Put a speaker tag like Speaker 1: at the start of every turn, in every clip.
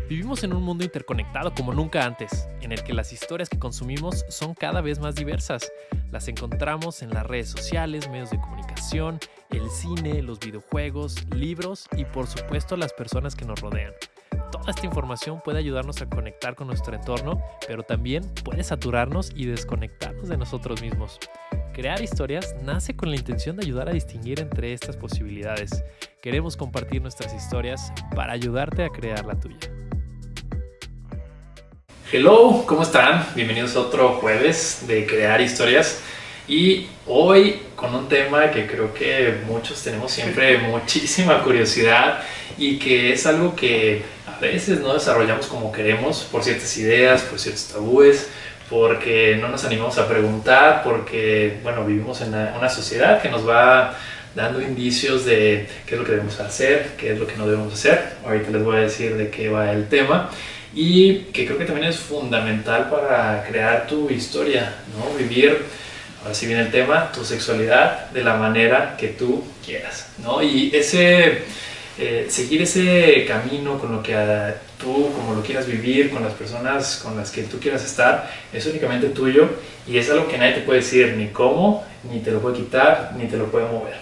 Speaker 1: Vivimos en un mundo interconectado como nunca antes, en el que las historias que consumimos son cada vez más diversas. Las encontramos en las redes sociales, medios de comunicación, el cine, los videojuegos, libros y por supuesto las personas que nos rodean. Toda esta información puede ayudarnos a conectar con nuestro entorno, pero también puede saturarnos y desconectarnos de nosotros mismos. Crear historias nace con la intención de ayudar a distinguir entre estas posibilidades. Queremos compartir nuestras historias para ayudarte a crear la tuya. Hello, ¿cómo están? Bienvenidos a otro jueves de Crear Historias. Y hoy con un tema que creo que muchos tenemos siempre muchísima curiosidad y que es algo que a veces no desarrollamos como queremos por ciertas ideas, por ciertos tabúes, porque no nos animamos a preguntar, porque bueno, vivimos en una sociedad que nos va dando indicios de qué es lo que debemos hacer, qué es lo que no debemos hacer. Ahorita les voy a decir de qué va el tema y que creo que también es fundamental para crear tu historia, ¿no? Vivir, ahora sí viene el tema, tu sexualidad de la manera que tú quieras, ¿no? Y seguir ese camino con lo que tú, como lo quieras vivir, con las personas con las que tú quieras estar, es únicamente tuyo y es algo que nadie te puede decir ni cómo, ni te lo puede quitar, ni te lo puede mover.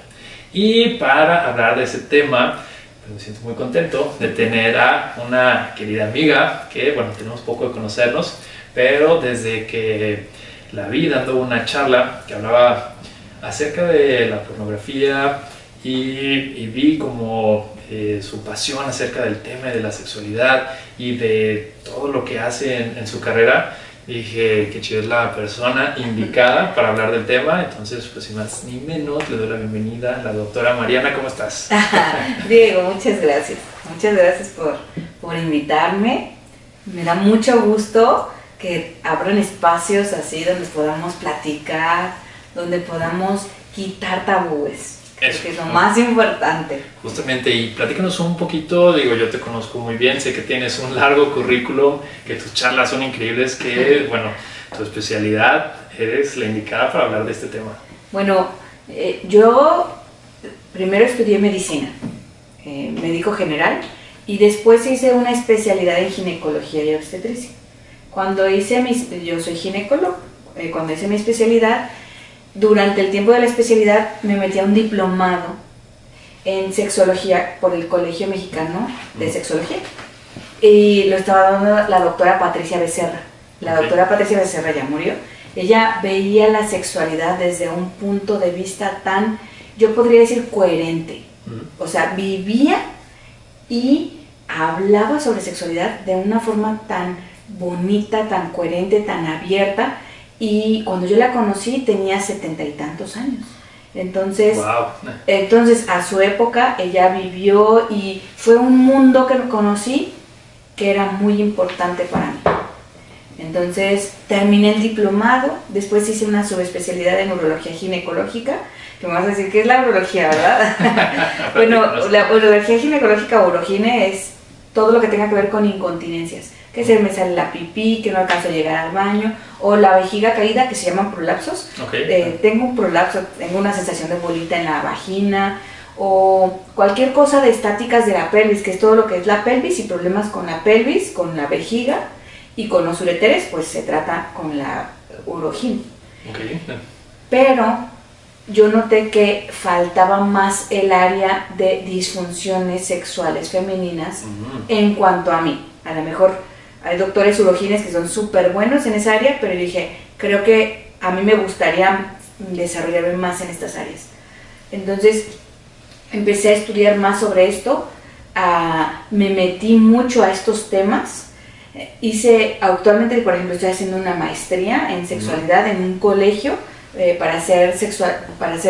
Speaker 1: Y para hablar de ese tema, pues me siento muy contento de tener a una querida amiga que, bueno, tenemos poco de conocernos, pero desde que la vi dando una charla que hablaba acerca de la pornografía y vi como su pasión acerca del tema de la sexualidad y de todo lo que hace en su carrera, dije que chido, es la persona indicada para hablar del tema. Entonces, pues sin más ni menos, le doy la bienvenida a la doctora Mariana. ¿Cómo estás?
Speaker 2: Diego, muchas gracias. Muchas gracias por invitarme. Me da mucho gusto que abran espacios así donde podamos platicar, donde podamos quitar tabúes. Eso, que es lo más importante.
Speaker 1: Justamente, y platícanos un poquito, digo, yo te conozco muy bien, sé que tienes un largo currículum, que tus charlas son increíbles, que, bueno, tu especialidad, eres la indicada para hablar de este tema.
Speaker 2: Bueno, yo primero estudié medicina, médico general, y después hice una especialidad en ginecología y obstetricia. Yo soy ginecólogo, cuando hice mi especialidad, durante el tiempo de la especialidad me metí a un diplomado en sexología por el Colegio Mexicano de Sexología y lo estaba dando la doctora Patricia Becerra. La doctora Patricia Becerra ya murió. Ella veía la sexualidad desde un punto de vista tan, yo podría decir, coherente. O sea, vivía y hablaba sobre sexualidad de una forma tan bonita, tan coherente, tan abierta. Y cuando yo la conocí tenía 70 y tantos años. Entonces, a su época ella vivió y fue un mundo que conocí que era muy importante para mí. Entonces terminé el diplomado, después hice una subespecialidad en urología ginecológica, que me vas a decir que es la urología, ¿verdad? Bueno, la urología ginecológica o urogine es todo lo que tenga que ver con incontinencias, que se me sale la pipí, que no alcanzo a llegar al baño, o la vejiga caída, que se llaman prolapsos. Tengo un prolapso, tengo una sensación de bolita en la vagina, o cualquier cosa de estáticas de la pelvis, que es todo lo que es la pelvis y problemas con la pelvis, con la vejiga y con los ureteres, pues se trata con la urogine. Pero yo noté que faltaba más el área de disfunciones sexuales femeninas en cuanto a mí. A lo mejor hay doctores urogines que son súper buenos en esa área, pero yo dije, creo que a mí me gustaría desarrollarme más en estas áreas. Entonces empecé a estudiar más sobre esto, me metí mucho a estos temas. Actualmente, por ejemplo, estoy haciendo una maestría en sexualidad en un colegio para ser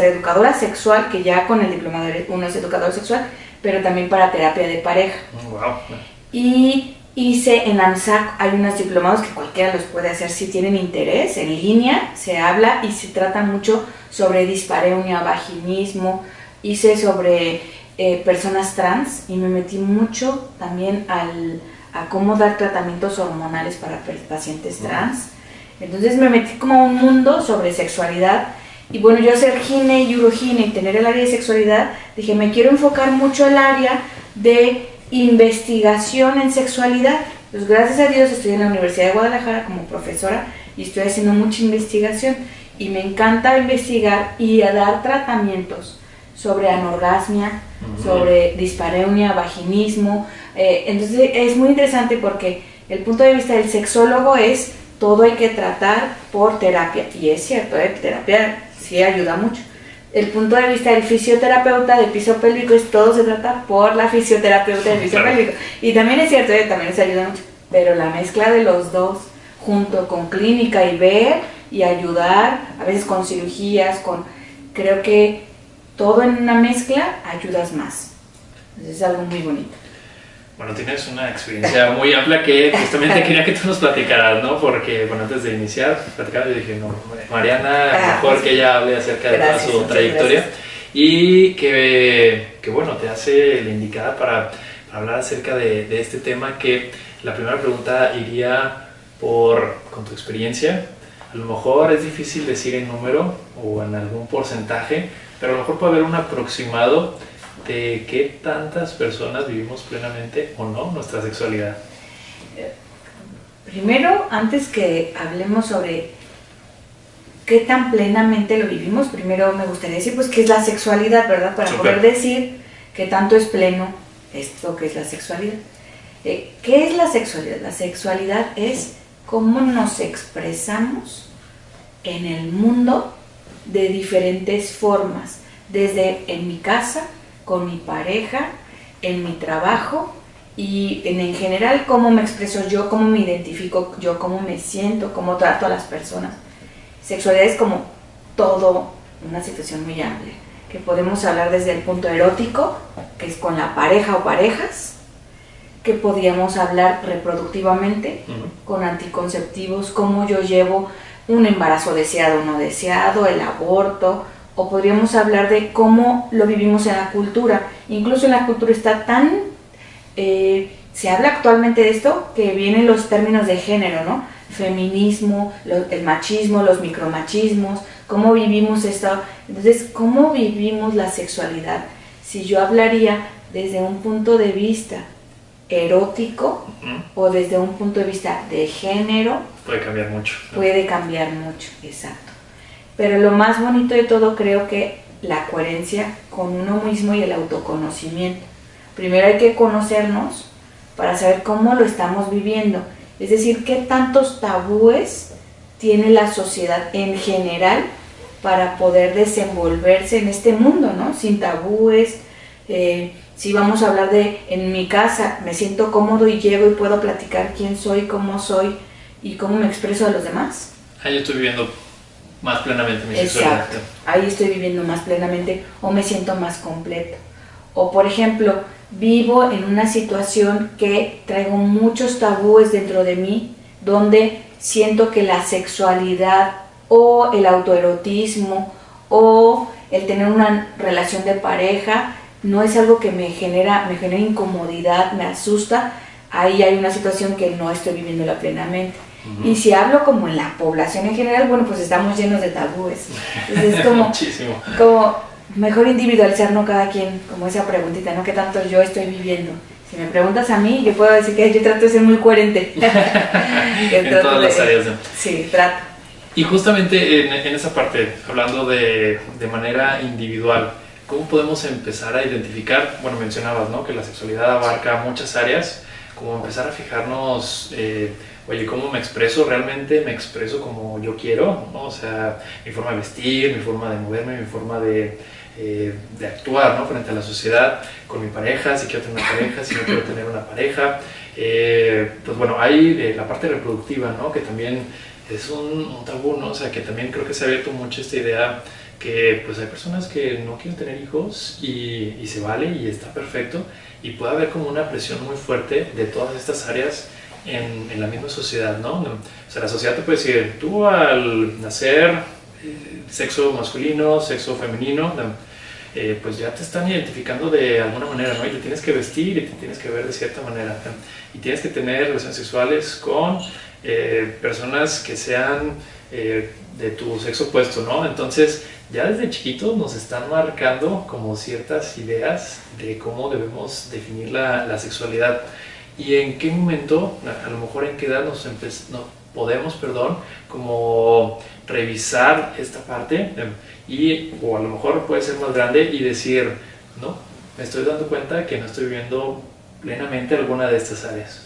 Speaker 2: educadora sexual, que ya con el diplomado uno es educador sexual, pero también para terapia de pareja. Y hice en ANSAC, hay unos diplomados que cualquiera los puede hacer si tienen interés, en línea, se habla y se trata mucho sobre dispareunia, vaginismo, hice sobre personas trans y me metí mucho también a cómo dar tratamientos hormonales para pacientes trans. Entonces me metí como a un mundo sobre sexualidad y bueno, yo ser gine y urogine y tener el área de sexualidad, dije, me quiero enfocar mucho al área de investigación en sexualidad. Pues gracias a Dios estoy en la Universidad de Guadalajara como profesora y estoy haciendo mucha investigación y me encanta investigar y a dar tratamientos sobre anorgasmia, sobre dispareunia, vaginismo. Entonces es muy interesante porque el punto de vista del sexólogo es todo hay que tratar por terapia, y es cierto, terapia sí ayuda mucho. El punto de vista del fisioterapeuta de piso pélvico es todo se trata por la fisioterapeuta del piso pélvico, y también es cierto, también les ayuda mucho, pero la mezcla de los dos junto con clínica y ver y ayudar, a veces con cirugías, creo que todo en una mezcla ayudas más. Entonces es algo muy bonito.
Speaker 1: Bueno, tienes una experiencia muy amplia que justamente quería que tú nos platicaras, ¿no? Porque, bueno, antes de iniciar, platicaba, yo dije, no, Mariana, mejor que ella hable acerca de toda su trayectoria y que, bueno, te hace la indicada para hablar acerca de este tema, que la primera pregunta iría con tu experiencia. A lo mejor es difícil decir en número o en algún porcentaje, pero a lo mejor puede haber un aproximado de qué tantas personas vivimos plenamente o no nuestra sexualidad.
Speaker 2: Primero, antes que hablemos sobre qué tan plenamente lo vivimos, primero me gustaría decir pues qué es la sexualidad, ¿verdad? Para poder decir qué tanto es pleno esto que es la sexualidad. ¿Qué es la sexualidad? La sexualidad es cómo nos expresamos en el mundo de diferentes formas, desde en mi casa, con mi pareja, en mi trabajo y en general cómo me expreso yo, cómo me identifico yo, cómo me siento, cómo trato a las personas. Sexualidad es como todo, una situación muy amplia, que podemos hablar desde el punto erótico, que es con la pareja o parejas, que podríamos hablar reproductivamente, con anticonceptivos, cómo yo llevo un embarazo deseado o no deseado, el aborto, o podríamos hablar de cómo lo vivimos en la cultura. Incluso en la cultura está tan... se habla actualmente de esto que vienen los términos de género, ¿no? Feminismo, el machismo, los micromachismos, cómo vivimos esto. Entonces, ¿cómo vivimos la sexualidad? Si yo hablaría desde un punto de vista erótico o desde un punto de vista de género,
Speaker 1: puede cambiar mucho, ¿no?
Speaker 2: Puede cambiar mucho, exacto. Pero lo más bonito de todo creo que la coherencia con uno mismo y el autoconocimiento. Primero hay que conocernos para saber cómo lo estamos viviendo. Es decir, qué tantos tabúes tiene la sociedad en general para poder desenvolverse en este mundo, ¿no? Sin tabúes. Si vamos a hablar de en mi casa, me siento cómodo y llego y puedo platicar quién soy, cómo soy y cómo me expreso a los demás.
Speaker 1: Yo estoy viviendo más plenamente mi sexualidad.
Speaker 2: Exacto, ahí estoy viviendo más plenamente o me siento más completo. O por ejemplo, vivo en una situación que traigo muchos tabúes dentro de mí, donde siento que la sexualidad o el autoerotismo o el tener una relación de pareja no es algo que me genera incomodidad, me asusta. Ahí hay una situación que no estoy viviéndola plenamente. Y si hablo como en la población en general, bueno, pues estamos llenos de tabúes. Entonces es como, como mejor individualizar, ¿no? Cada quien, como esa preguntita, ¿no? ¿Qué tanto yo estoy viviendo? Si me preguntas a mí, yo puedo decir que yo trato de ser muy coherente.
Speaker 1: En todas las áreas, ¿no?
Speaker 2: Sí, trato.
Speaker 1: Y justamente en esa parte, hablando de manera individual, ¿cómo podemos empezar a identificar? Bueno, mencionabas, ¿no? Que la sexualidad abarca muchas áreas, como empezar a fijarnos... oye, ¿cómo me expreso? ¿Realmente me expreso como yo quiero? ¿No? O sea, mi forma de vestir, mi forma de moverme, mi forma de actuar, ¿no? Frente a la sociedad, con mi pareja, si quiero tener una pareja, si no quiero tener una pareja. Pues bueno, hay la parte reproductiva, ¿no? Que también es un tabú, ¿no? O sea, que también creo que se ha abierto mucho esta idea que pues hay personas que no quieren tener hijos y se vale y está perfecto, y puede haber como una presión muy fuerte de todas estas áreas en la misma sociedad, ¿no? O sea, la sociedad te puede decir, tú al nacer, sexo masculino, sexo femenino, pues ya te están identificando de alguna manera, ¿no? Y te tienes que vestir y te tienes que ver de cierta manera, ¿no? Y tienes que tener relaciones sexuales con personas que sean de tu sexo opuesto, ¿no? Entonces, ya desde chiquitos nos están marcando como ciertas ideas de cómo debemos definir la sexualidad. Y en qué momento, a lo mejor en qué edad podemos, como revisar esta parte o a lo mejor puede ser más grande y decir, no, me estoy dando cuenta que no estoy viviendo plenamente alguna de estas áreas.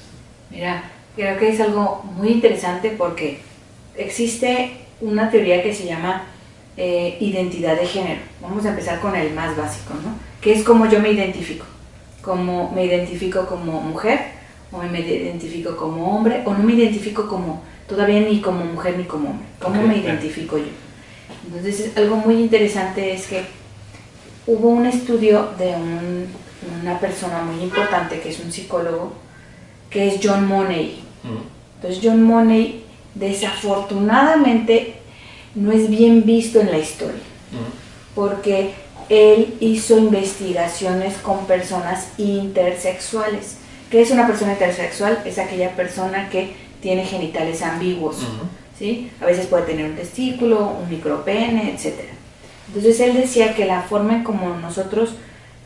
Speaker 2: Mira, creo que es algo muy interesante porque existe una teoría que se llama identidad de género. Vamos a empezar con el más básico, ¿no? Que es cómo yo me identifico. Cómo me identifico como mujer, o me identifico como hombre, o no me identifico todavía ni como mujer ni como hombre. ¿Cómo me identifico yo? Entonces, algo muy interesante es que hubo un estudio de una persona muy importante que es un psicólogo, que es John Money. Entonces, John Money desafortunadamente no es bien visto en la historia, porque él hizo investigaciones con personas intersexuales. ¿Qué es una persona intersexual? Es aquella persona que tiene genitales ambiguos, ¿sí? A veces puede tener un testículo, un micropene, etc. Entonces él decía que la forma en como nosotros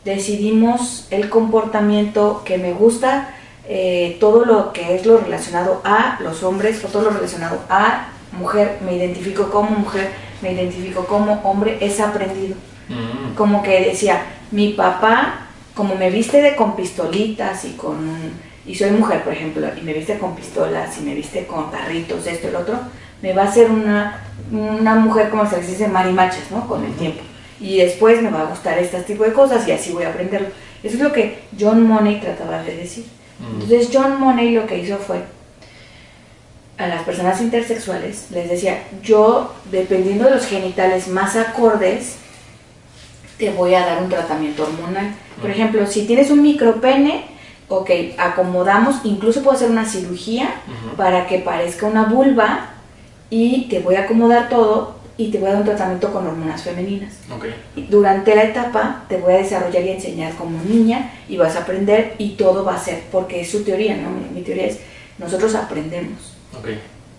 Speaker 2: decidimos el comportamiento que me gusta, todo lo que es lo relacionado a los hombres, o todo lo relacionado a mujer, me identifico como mujer, me identifico como hombre, es aprendido. Como que decía, mi papá, como me viste con pistolitas y soy mujer, por ejemplo, y me viste con pistolas y me viste con tarritos, esto y lo otro, me va a hacer una mujer, como se les dice, marimachas, ¿no? Con el tiempo. Y después me va a gustar este tipo de cosas y así voy a aprenderlo. Eso es lo que John Money trataba de decir. Entonces John Money lo que hizo fue, a las personas intersexuales les decía, yo, dependiendo de los genitales más acordes, te voy a dar un tratamiento hormonal. Por ejemplo, si tienes un micropene, ok, acomodamos, incluso puedo hacer una cirugía para que parezca una vulva y te voy a acomodar todo y te voy a dar un tratamiento con hormonas femeninas. Durante la etapa te voy a desarrollar y enseñar como niña y vas a aprender y todo va a ser, porque es su teoría, ¿no? Mi teoría es, nosotros aprendemos.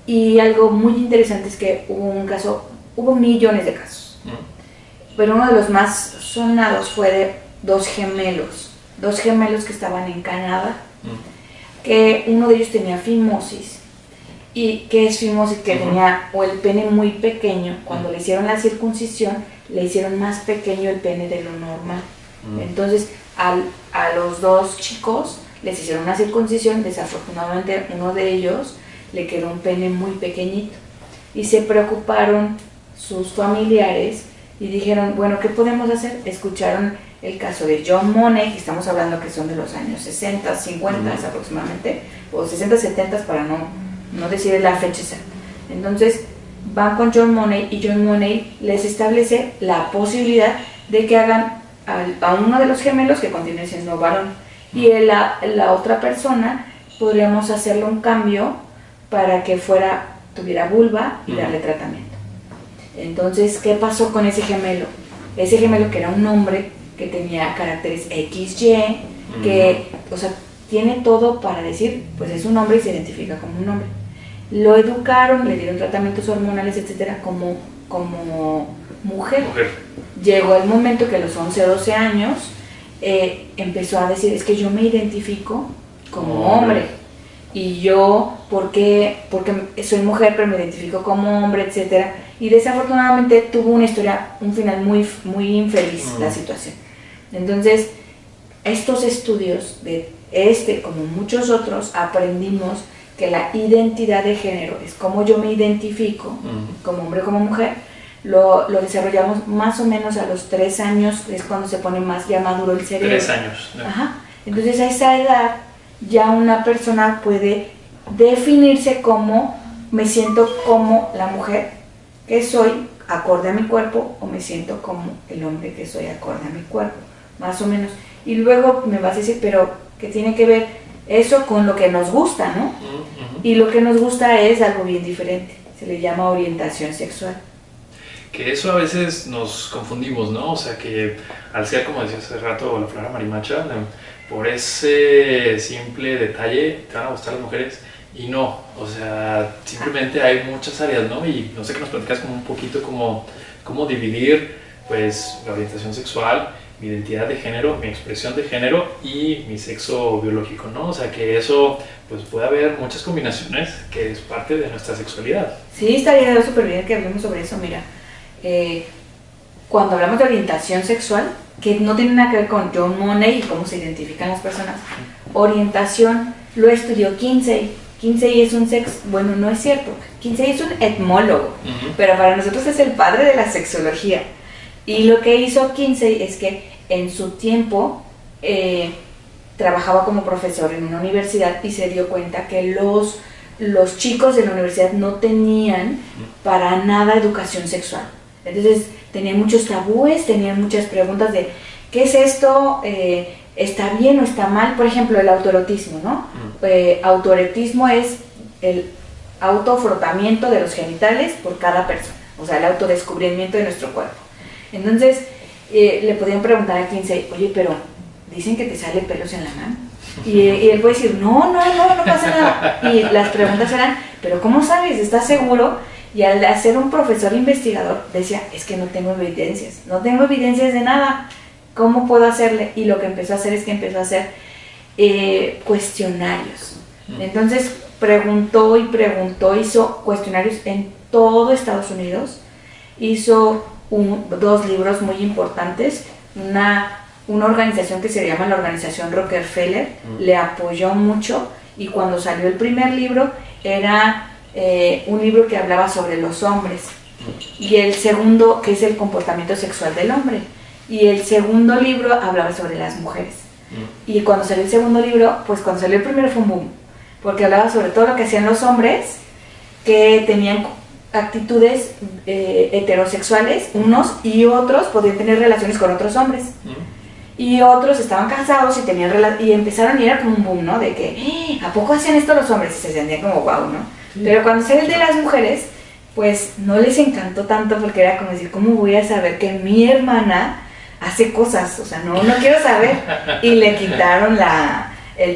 Speaker 2: Y algo muy interesante es que hubo millones de casos, pero uno de los más sonados fue de dos gemelos que estaban en Canadá, que uno de ellos tenía fimosis. ¿Y qué es fimosis? Que tenía o el pene muy pequeño. Cuando le hicieron la circuncisión, le hicieron más pequeño el pene de lo normal. Entonces, a los dos chicos les hicieron una circuncisión. Desafortunadamente, uno de ellos le quedó un pene muy pequeñito. Y se preocuparon sus familiares y dijeron, bueno, ¿qué podemos hacer? Escucharon el caso de John Money, que estamos hablando que son de los años 60, 50 aproximadamente, o 60, 70 para no decir la fecha exacta. Entonces van con John Money y John Money les establece la posibilidad de que hagan a uno de los gemelos que continúe siendo varón y la otra persona podríamos hacerle un cambio para que tuviera vulva y darle tratamiento. Entonces, ¿qué pasó con ese gemelo? Ese gemelo, que era un hombre que tenía caracteres XY, que, o sea, tiene todo para decir, pues es un hombre y se identifica como un hombre. Lo educaron, le dieron tratamientos hormonales, etcétera, como mujer. Llegó el momento que a los 11 o 12 años empezó a decir, es que yo me identifico como hombre. Y yo, porque soy mujer, pero me identifico como hombre, etcétera. Y desafortunadamente tuvo un final muy, muy infeliz la situación. Entonces, estos estudios de como muchos otros, aprendimos que la identidad de género es cómo yo me identifico como hombre o como mujer. Lo desarrollamos más o menos a los 3 años, es cuando se pone más ya maduro el cerebro.
Speaker 1: 3 años. ¿No?
Speaker 2: Ajá. Entonces, a esa edad ya una persona puede definirse como, me siento como la mujer que soy acorde a mi cuerpo, o me siento como el hombre que soy acorde a mi cuerpo, más o menos. Y luego me vas a decir, pero ¿qué tiene que ver eso con lo que nos gusta, no? Y lo que nos gusta es algo bien diferente, se le llama orientación sexual.
Speaker 1: Que eso a veces nos confundimos, ¿no? O sea, que al ser, como decía hace rato, la Flora Marimacha, por ese simple detalle te van a gustar las mujeres y no, o sea, simplemente hay muchas áreas, ¿no? Y no sé, que nos platicas como un poquito cómo dividir, pues, la orientación sexual, mi identidad de género, mi expresión de género y mi sexo biológico, ¿no? O sea, que eso, pues, puede haber muchas combinaciones, que es parte de nuestra sexualidad.
Speaker 2: Sí, estaría súper bien que hablemos sobre eso. Mira, cuando hablamos de orientación sexual, que no tiene nada que ver con John Money y cómo se identifican las personas, orientación lo estudió Kinsey. Kinsey es un bueno, no es cierto, Kinsey es un etmólogo, pero para nosotros es el padre de la sexología. Y lo que hizo Kinsey es que en su tiempo trabajaba como profesor en una universidad y se dio cuenta que los chicos de la universidad no tenían para nada educación sexual. Entonces tenían muchos tabúes, tenían muchas preguntas de ¿qué es esto? ¿Está bien o está mal? Por ejemplo, el autoerotismo, ¿no? Autoerotismo es el autofrotamiento de los genitales por cada persona, o sea, el autodescubrimiento de nuestro cuerpo. Entonces le podían preguntar a Kinsey, oye, pero dicen que te salen pelos en la mano. Y él puede decir, no pasa nada. Y las preguntas eran, pero ¿cómo sabes? ¿Estás seguro? Y al ser un profesor investigador decía, es que no tengo evidencias de nada, ¿cómo puedo hacerle? Y lo que empezó a hacer es que empezó a hacer cuestionarios. Entonces preguntó, hizo cuestionarios en todo Estados Unidos, hizo dos libros muy importantes, una organización que se llama la Organización Rockefeller, le apoyó mucho, y cuando salió el primer libro era un libro que hablaba sobre los hombres, y el segundo, que es el comportamiento sexual del hombre, y el segundo libro hablaba sobre las mujeres. Y cuando salió el segundo libro, pues cuando salió el primero fue un boom, porque hablaba sobre todo lo que hacían los hombres que tenían actitudes heterosexuales, unos, y otros podían tener relaciones con otros hombres. Y otros estaban casados y tenían y empezaron, y era como un boom, ¿no? De que, ¿a poco hacían esto los hombres? Y se sentían como wow, ¿no? Sí. Pero cuando salió el de las mujeres, pues no les encantó tanto, porque era como decir, ¿cómo voy a saber que mi hermana hace cosas? O sea, no quiero saber. Y le quitaron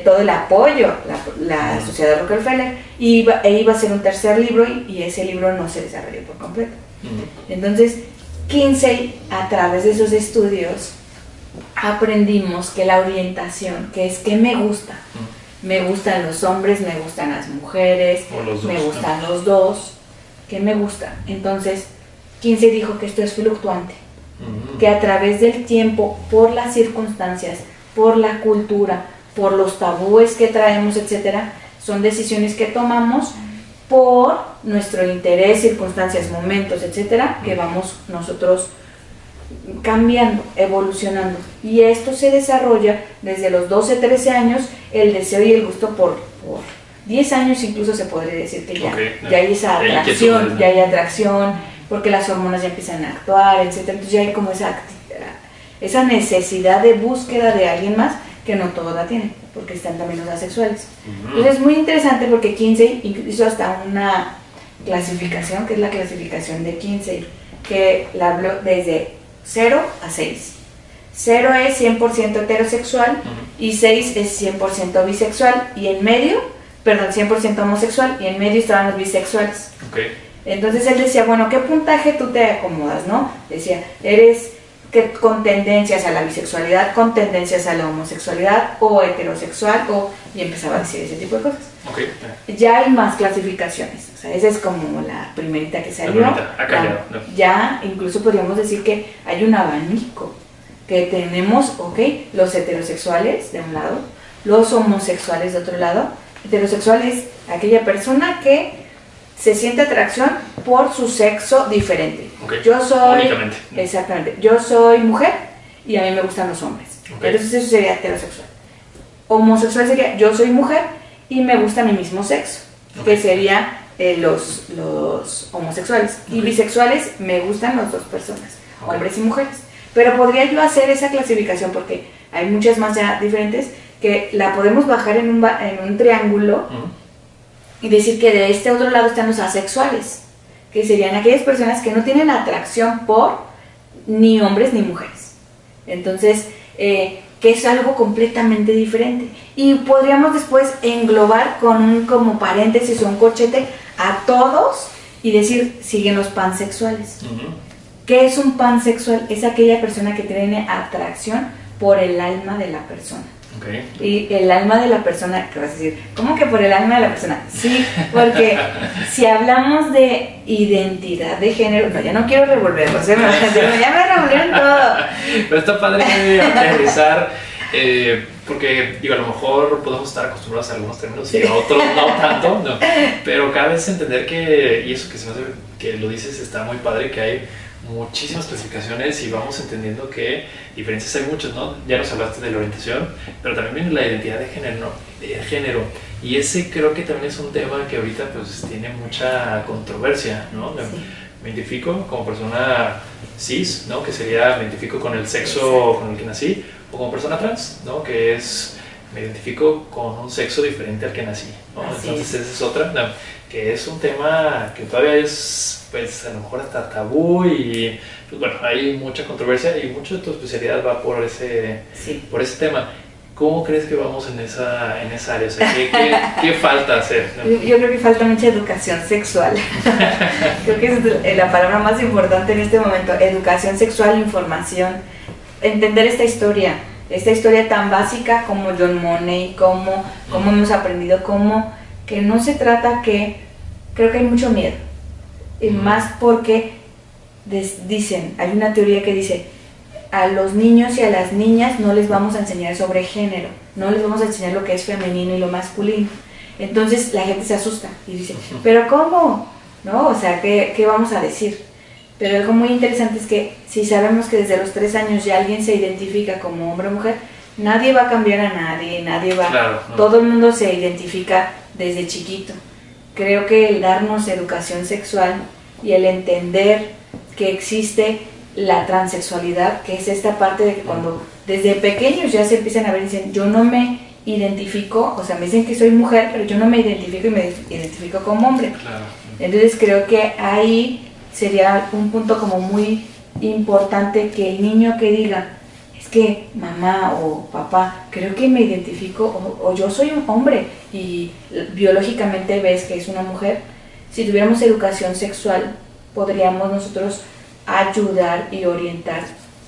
Speaker 2: todo el apoyo, la Sociedad Rockefeller, y iba a ser un tercer libro, y ese libro no se desarrolló por completo. Entonces, Kinsey, a través de esos estudios, aprendimos que la orientación, que es que me gusta, me gustan los hombres, me gustan las mujeres, me gustan los dos, que me gusta. Entonces Kinsey dijo que esto es fluctuante, que a través del tiempo, por las circunstancias, por la cultura, por los tabúes que traemos, etcétera, son decisiones que tomamos por nuestro interés, circunstancias, momentos, etcétera, que vamos nosotros cambiando, evolucionando. Y esto se desarrolla desde los 12, 13 años, el deseo y el gusto por 10 años incluso se podría decir que ya hay esa atracción, ya hay atracción, porque las hormonas ya empiezan a actuar, etcétera. Entonces ya hay como esa necesidad de búsqueda de alguien más, que no todos la tienen, porque están también los asexuales. Entonces es muy interesante, porque Kinsey hizo hasta una clasificación, que es la clasificación de Kinsey, que la habló desde 0 a 6. 0 es 100% heterosexual, y 6 es 100% bisexual, y en medio, 100% homosexual, y en medio estaban los bisexuales. Entonces él decía, bueno, ¿qué puntaje tú te acomodas, no? Decía, eres que con tendencias a la bisexualidad, con tendencias a la homosexualidad, o heterosexual, y empezaba a decir ese tipo de cosas. Ya hay más clasificaciones, o sea, esa es como la primerita que salió. Ya incluso podríamos decir que hay un abanico, que tenemos, los heterosexuales de un lado, los homosexuales de otro lado. Heterosexual es aquella persona que se siente atracción por su sexo diferente. Yo soy, exactamente, yo soy mujer y a mí me gustan los hombres. Entonces eso sería heterosexual. Homosexual sería, yo soy mujer y me gusta mi mismo sexo, que sería los homosexuales. Y bisexuales, me gustan las dos personas, hombres y mujeres. Pero podría yo hacer esa clasificación, porque hay muchas más ya diferentes, que la podemos bajar en un triángulo y decir que de este otro lado están los asexuales, que serían aquellas personas que no tienen atracción por ni hombres ni mujeres. Entonces, que es algo completamente diferente. Y podríamos después englobar con un como paréntesis o un corchete a todos y decir, siguen los pansexuales. ¿Qué es un pansexual? Es aquella persona que tiene atracción por el alma de la persona.
Speaker 1: Okay.
Speaker 2: Y el alma de la persona, ¿qué vas a decir? ¿Cómo que por el alma de la persona? Sí, porque si hablamos de identidad de género, no, ya no quiero revolverlo, ya me revolvieron todo.
Speaker 1: Pero está padre aterrizar, porque digo, a lo mejor podemos estar acostumbrados a algunos términos y a otros no tanto, no, pero cada vez entender que, y eso que se me hace, que lo dices está muy padre, que hay muchísimas clasificaciones y vamos entendiendo que diferencias hay muchas, ¿no? Ya nos hablaste de la orientación, pero también viene la identidad de género, ¿no? De género, y ese creo que también es un tema que ahorita pues tiene mucha controversia, ¿no? Sí. Me identifico como persona cis, ¿no? Que sería me identifico con el sexo con el que nací, o como persona trans, ¿no? Que es me identifico con un sexo diferente al que nací, ¿no? Entonces esa es otra, ¿no? Que es un tema que todavía es, pues, a lo mejor hasta tabú y, pues, bueno, hay mucha controversia y mucho de tu especialidad va por ese tema. ¿Cómo crees que vamos en esa área? O sea, ¿qué falta hacer?
Speaker 2: Yo creo que falta mucha educación sexual. Creo que es la palabra más importante en este momento. Educación sexual, información. Entender esta historia tan básica como John Money, cómo hemos aprendido, que no se trata que, creo que hay mucho miedo, y más porque dicen, hay una teoría que dice, a los niños y a las niñas no les vamos a enseñar sobre género, no les vamos a enseñar lo que es femenino y lo masculino, entonces la gente se asusta y dice, pero ¿cómo? ¿No? O sea, ¿qué vamos a decir? Pero algo muy interesante es que si sabemos que desde los 3 años ya alguien se identifica como hombre o mujer, nadie va a cambiar a nadie,
Speaker 1: claro, no.
Speaker 2: Todo el mundo se identifica desde chiquito. Creo que el darnos educación sexual y el entender que existe la transexualidad, que es esta parte de que cuando desde pequeños ya se empiezan a ver y dicen, yo no me identifico, o sea, me dicen que soy mujer, pero yo no me identifico y me identifico como hombre.
Speaker 1: Claro.
Speaker 2: Entonces creo que ahí sería un punto como muy importante que el niño que diga, es que mamá o papá, creo que me identifico o yo soy un hombre y biológicamente ves que es una mujer, si tuviéramos educación sexual podríamos nosotros ayudar y orientar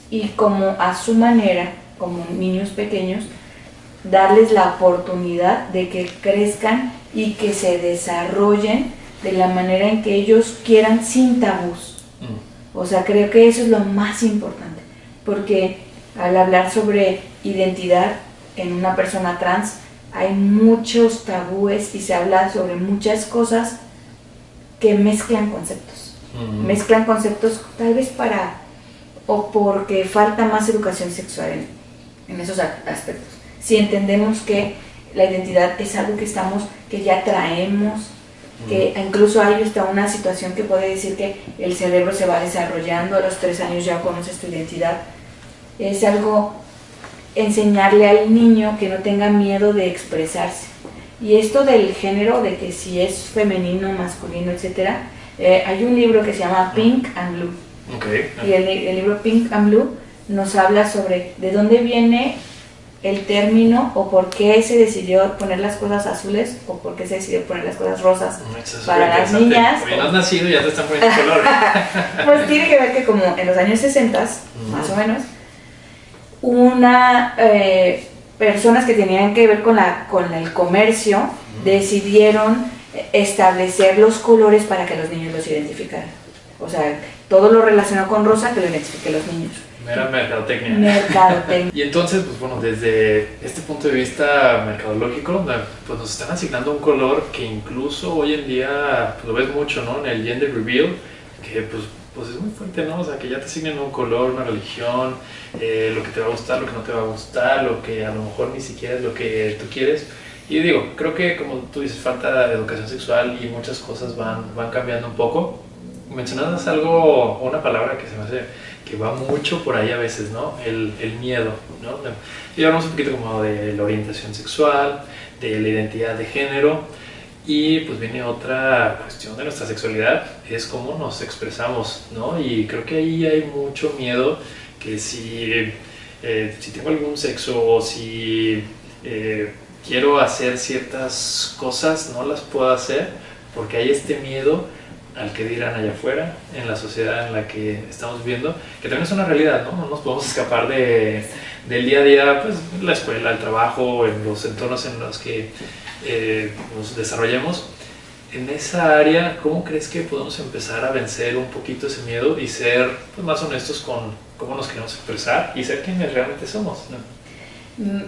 Speaker 2: y como a su manera, como niños pequeños, darles la oportunidad de que crezcan y que se desarrollen de la manera en que ellos quieran sin tabús. O sea, creo que eso es lo más importante, porque al hablar sobre identidad en una persona trans hay muchos tabúes y se habla sobre muchas cosas que mezclan conceptos. Mezclan conceptos tal vez o porque falta más educación sexual en esos aspectos. Si entendemos que la identidad es algo que ya traemos, que incluso hay hasta una situación que puede decir que el cerebro se va desarrollando, a los 3 años ya conoces tu identidad. Es algo, enseñarle al niño que no tenga miedo de expresarse. Y esto del género, de que si es femenino, masculino, etc. Hay un libro que se llama Pink and Blue.
Speaker 1: Okay.
Speaker 2: Y el libro Pink and Blue nos habla sobre de dónde viene el término o por qué se decidió poner las cosas azules o por qué se decidió poner las cosas rosas para las niñas.
Speaker 1: Porque no has nacido y ya te están poniendo color.
Speaker 2: Pues tiene que ver que como en los años 60, más o menos, personas que tenían que ver con el comercio decidieron establecer los colores para que los niños los identificaran. O sea, todo lo relacionado con rosa que lo identifique los niños.
Speaker 1: Mera mercadotecnia. Y entonces, pues bueno, desde este punto de vista mercadológico, pues nos están asignando un color que incluso hoy en día pues, lo ves mucho, ¿no? En el gender reveal, que pues es muy fuerte, ¿no? O sea, que ya te asignen un color, una religión, lo que te va a gustar, lo que no te va a gustar, lo que a lo mejor ni siquiera es lo que tú quieres. Y digo, creo que como tú dices, falta de educación sexual y muchas cosas van cambiando un poco. Mencionabas algo, una palabra que se me hace que va mucho por ahí a veces, ¿no? El miedo, ¿no? Y hablamos un poquito como de la orientación sexual, de la identidad de género, y pues viene otra cuestión de nuestra sexualidad, es cómo nos expresamos, ¿no? Y creo que ahí hay mucho miedo, que si si tengo algún sexo o si quiero hacer ciertas cosas, no las puedo hacer porque hay este miedo al que dirán allá afuera, en la sociedad en la que estamos viviendo, que también es una realidad, ¿no? No nos podemos escapar del día a día, pues la escuela, el trabajo, en los entornos en los que nos desarrollemos. En esa área, ¿cómo crees que podemos empezar a vencer un poquito ese miedo y ser pues, más honestos con cómo nos queremos expresar y ser quienes realmente somos, ¿no?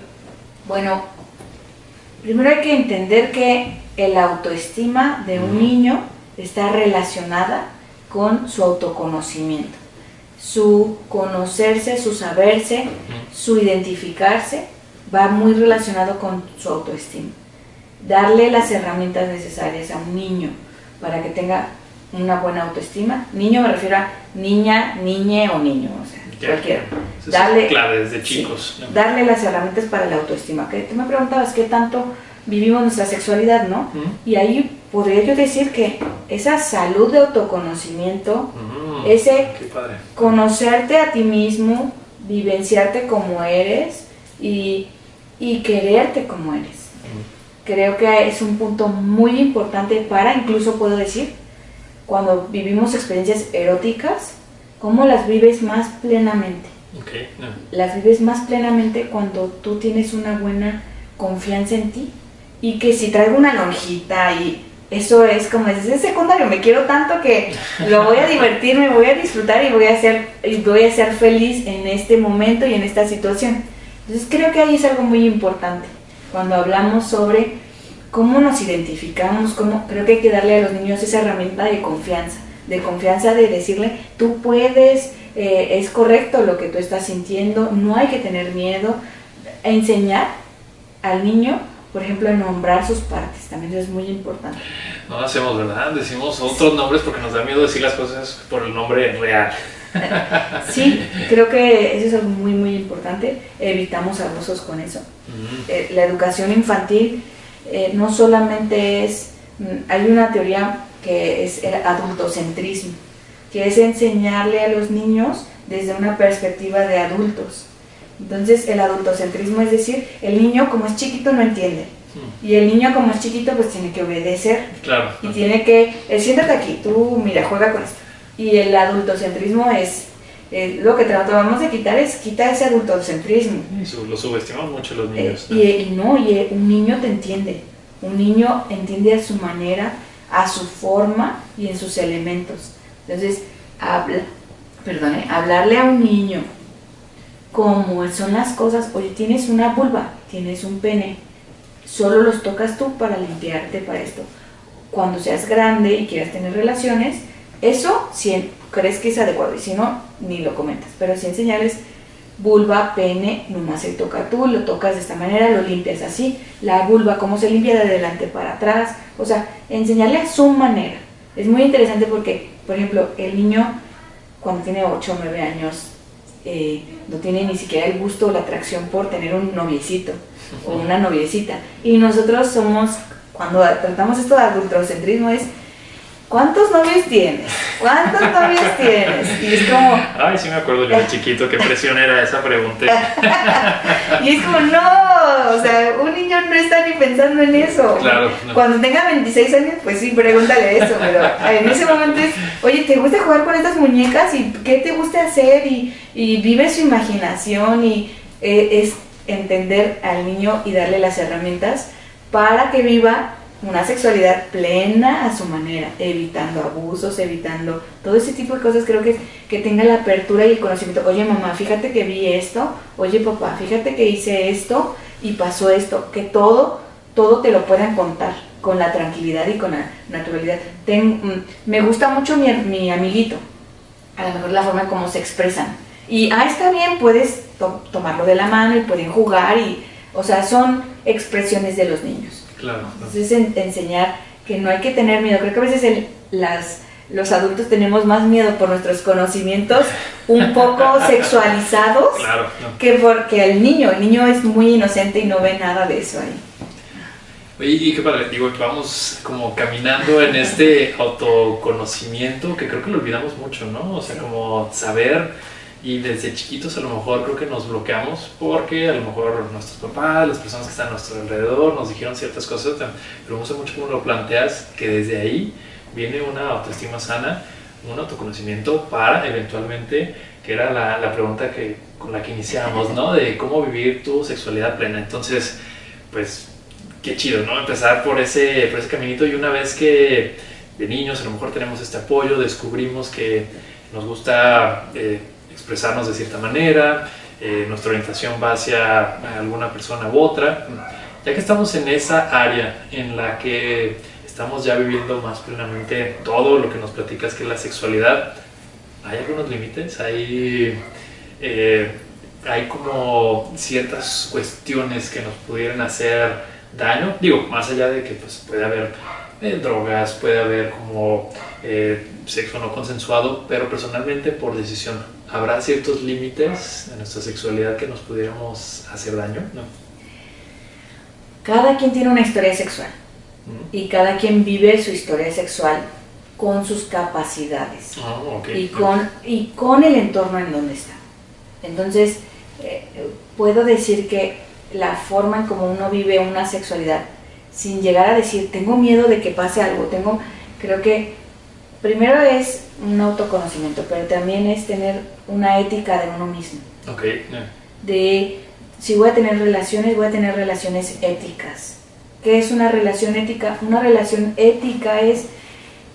Speaker 2: Bueno, primero hay que entender que el autoestima de un niño está relacionada con su autoconocimiento, su conocerse, su saberse, su identificarse, va muy relacionado con su autoestima. Darle las herramientas necesarias a un niño para que tenga una buena autoestima. Niño me refiero a niña, niñe o niño, o sea, cualquiera.
Speaker 1: Darle, es clave desde chicos.
Speaker 2: Sí, ¿no? Darle las herramientas para la autoestima. Que tú me preguntabas qué tanto vivimos nuestra sexualidad, ¿no? Y ahí podría yo decir que esa salud de autoconocimiento, ese conocerte a ti mismo, vivenciarte como eres y quererte como eres. Creo que es un punto muy importante para, incluso puedo decir, cuando vivimos experiencias eróticas, cómo las vives más plenamente. Las vives más plenamente cuando tú tienes una buena confianza en ti y que si traigo una lonjita y eso es como es secundario, me quiero tanto que lo voy a divertir, me voy a disfrutar y voy a ser feliz en este momento y en esta situación. Entonces creo que ahí es algo muy importante. Cuando hablamos sobre cómo nos identificamos, creo que hay que darle a los niños esa herramienta de confianza de decirle, tú puedes, es correcto lo que tú estás sintiendo, no hay que tener miedo, enseñar al niño, por ejemplo, a nombrar sus partes, también es muy importante.
Speaker 1: No lo hacemos, ¿verdad? Decimos otros nombres porque nos da miedo decir las cosas por el nombre real.
Speaker 2: Sí, creo que eso es algo muy muy importante, evitamos abusos con eso. La educación infantil no solamente hay una teoría que es el adultocentrismo, que es enseñarle a los niños desde una perspectiva de adultos. Entonces el adultocentrismo es decir, el niño como es chiquito no entiende, y el niño como es chiquito pues tiene que obedecer,
Speaker 1: claro,
Speaker 2: y tiene que, siéntate aquí, tú mira, juega con esto. Y el adultocentrismo es, lo que tratamos de quitar es quitar ese adultocentrismo.
Speaker 1: Lo subestiman mucho los niños.
Speaker 2: Un niño te entiende, un niño entiende a su manera, a su forma y en sus elementos. Entonces, hablarle a un niño cómo son las cosas, oye, tienes una vulva, tienes un pene, solo los tocas tú para limpiarte para esto. Cuando seas grande y quieras tener relaciones, eso si crees que es adecuado y si no, ni lo comentas, pero si enseñarles vulva, pene, nomás se toca tú, lo tocas de esta manera, lo limpias así, la vulva cómo se limpia de adelante para atrás, o sea, enseñarle a su manera. Es muy interesante porque, por ejemplo, el niño cuando tiene 8 o 9 años no tiene ni siquiera el gusto o la atracción por tener un noviecito o una noviecita, y nosotros cuando tratamos esto de adultocentrismo es ¿cuántos novios tienes? ¿Cuántos novios tienes? Y es como...
Speaker 1: Ay, sí me acuerdo yo de chiquito, qué presión era esa pregunta.
Speaker 2: Y es como, no, o sea, un niño no está ni pensando en eso.
Speaker 1: Claro. No.
Speaker 2: Cuando tenga 26 años, pues sí, pregúntale eso, pero en ese momento es, oye, ¿te gusta jugar con estas muñecas? ¿Y qué te gusta hacer? Y vive su imaginación y es entender al niño y darle las herramientas para que viva una sexualidad plena a su manera, evitando abusos, evitando todo ese tipo de cosas. Creo que tenga la apertura y el conocimiento. Oye mamá, fíjate que vi esto, oye papá, fíjate que hice esto y pasó esto, que todo te lo puedan contar con la tranquilidad y con la naturalidad. Me gusta mucho mi amiguito, a lo mejor la forma en cómo se expresan, y está bien, puedes tomarlo de la mano y pueden jugar, o sea, son expresiones de los niños.
Speaker 1: Claro.
Speaker 2: Entonces enseñar que no hay que tener miedo. Creo que a veces los adultos tenemos más miedo por nuestros conocimientos un poco sexualizados,
Speaker 1: claro, no,
Speaker 2: que porque el niño es muy inocente y no ve nada de eso ahí.
Speaker 1: Oye, y qué padre, digo, vamos como caminando en este autoconocimiento que creo que lo olvidamos mucho, ¿no? O sea, como saber y desde chiquitos a lo mejor creo que nos bloqueamos porque a lo mejor nuestros papás, las personas que están a nuestro alrededor nos dijeron ciertas cosas, pero me gusta mucho cómo lo planteas, que desde ahí viene una autoestima sana, un autoconocimiento para eventualmente, que era la pregunta con la que iniciamos, ¿no? De cómo vivir tu sexualidad plena. Entonces, pues, qué chido, ¿no? Empezar por ese caminito, y una vez que de niños a lo mejor tenemos este apoyo, descubrimos que nos gusta expresarnos de cierta manera, nuestra orientación va hacia alguna persona u otra. Ya que estamos en esa área en la que estamos ya viviendo más plenamente todo lo que nos platicas que es la sexualidad, ¿hay algunos límites? ¿Hay como ciertas cuestiones que nos pudieran hacer daño? Digo, más allá de que pues, puede haber drogas, puede haber como sexo no consensuado, pero personalmente por decisión, ¿habrá ciertos límites de nuestra sexualidad que nos pudiéramos hacer daño? ¿No?
Speaker 2: Cada quien tiene una historia sexual y cada quien vive su historia sexual con sus capacidades
Speaker 1: okay.
Speaker 2: y con el entorno en donde está. Entonces, puedo decir que la forma en como uno vive una sexualidad, sin llegar a decir, tengo miedo de que pase algo, creo que primero es un autoconocimiento, pero también es tener una ética de uno mismo.
Speaker 1: Okay.
Speaker 2: De, si voy a tener relaciones éticas. ¿Qué es una relación ética? Una relación ética es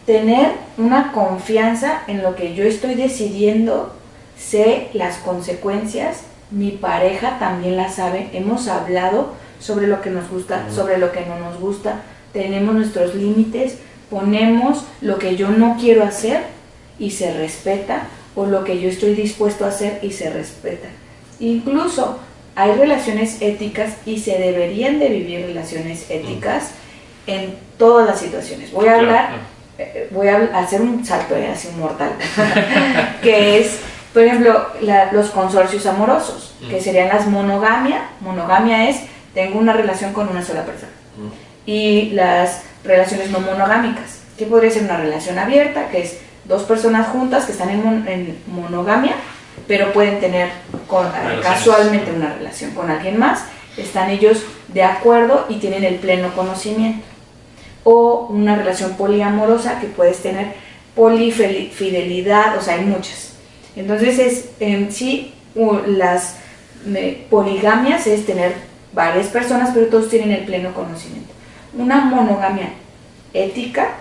Speaker 2: tener una confianza en lo que yo estoy decidiendo, sé las consecuencias, mi pareja también la sabe, hemos hablado sobre lo que nos gusta, sobre lo que no nos gusta, tenemos nuestros límites, ponemos lo que yo no quiero hacer y se respeta, o lo que yo estoy dispuesto a hacer y se respeta. Incluso hay relaciones éticas y se deberían de vivir relaciones éticas en todas las situaciones. Voy a hacer un salto así mortal, que es, por ejemplo, los consorcios amorosos, que serían las monogamia. Monogamia es, tengo una relación con una sola persona. Y las relaciones no monogámicas, que podría ser una relación abierta, que es dos personas juntas que están en monogamia, pero pueden tener casualmente una relación con alguien más, están ellos de acuerdo y tienen el pleno conocimiento. O una relación poliamorosa, que puedes tener polifidelidad, o sea, hay muchas. Entonces, las poligamias es tener varias personas, pero todos tienen el pleno conocimiento. Una monogamia ética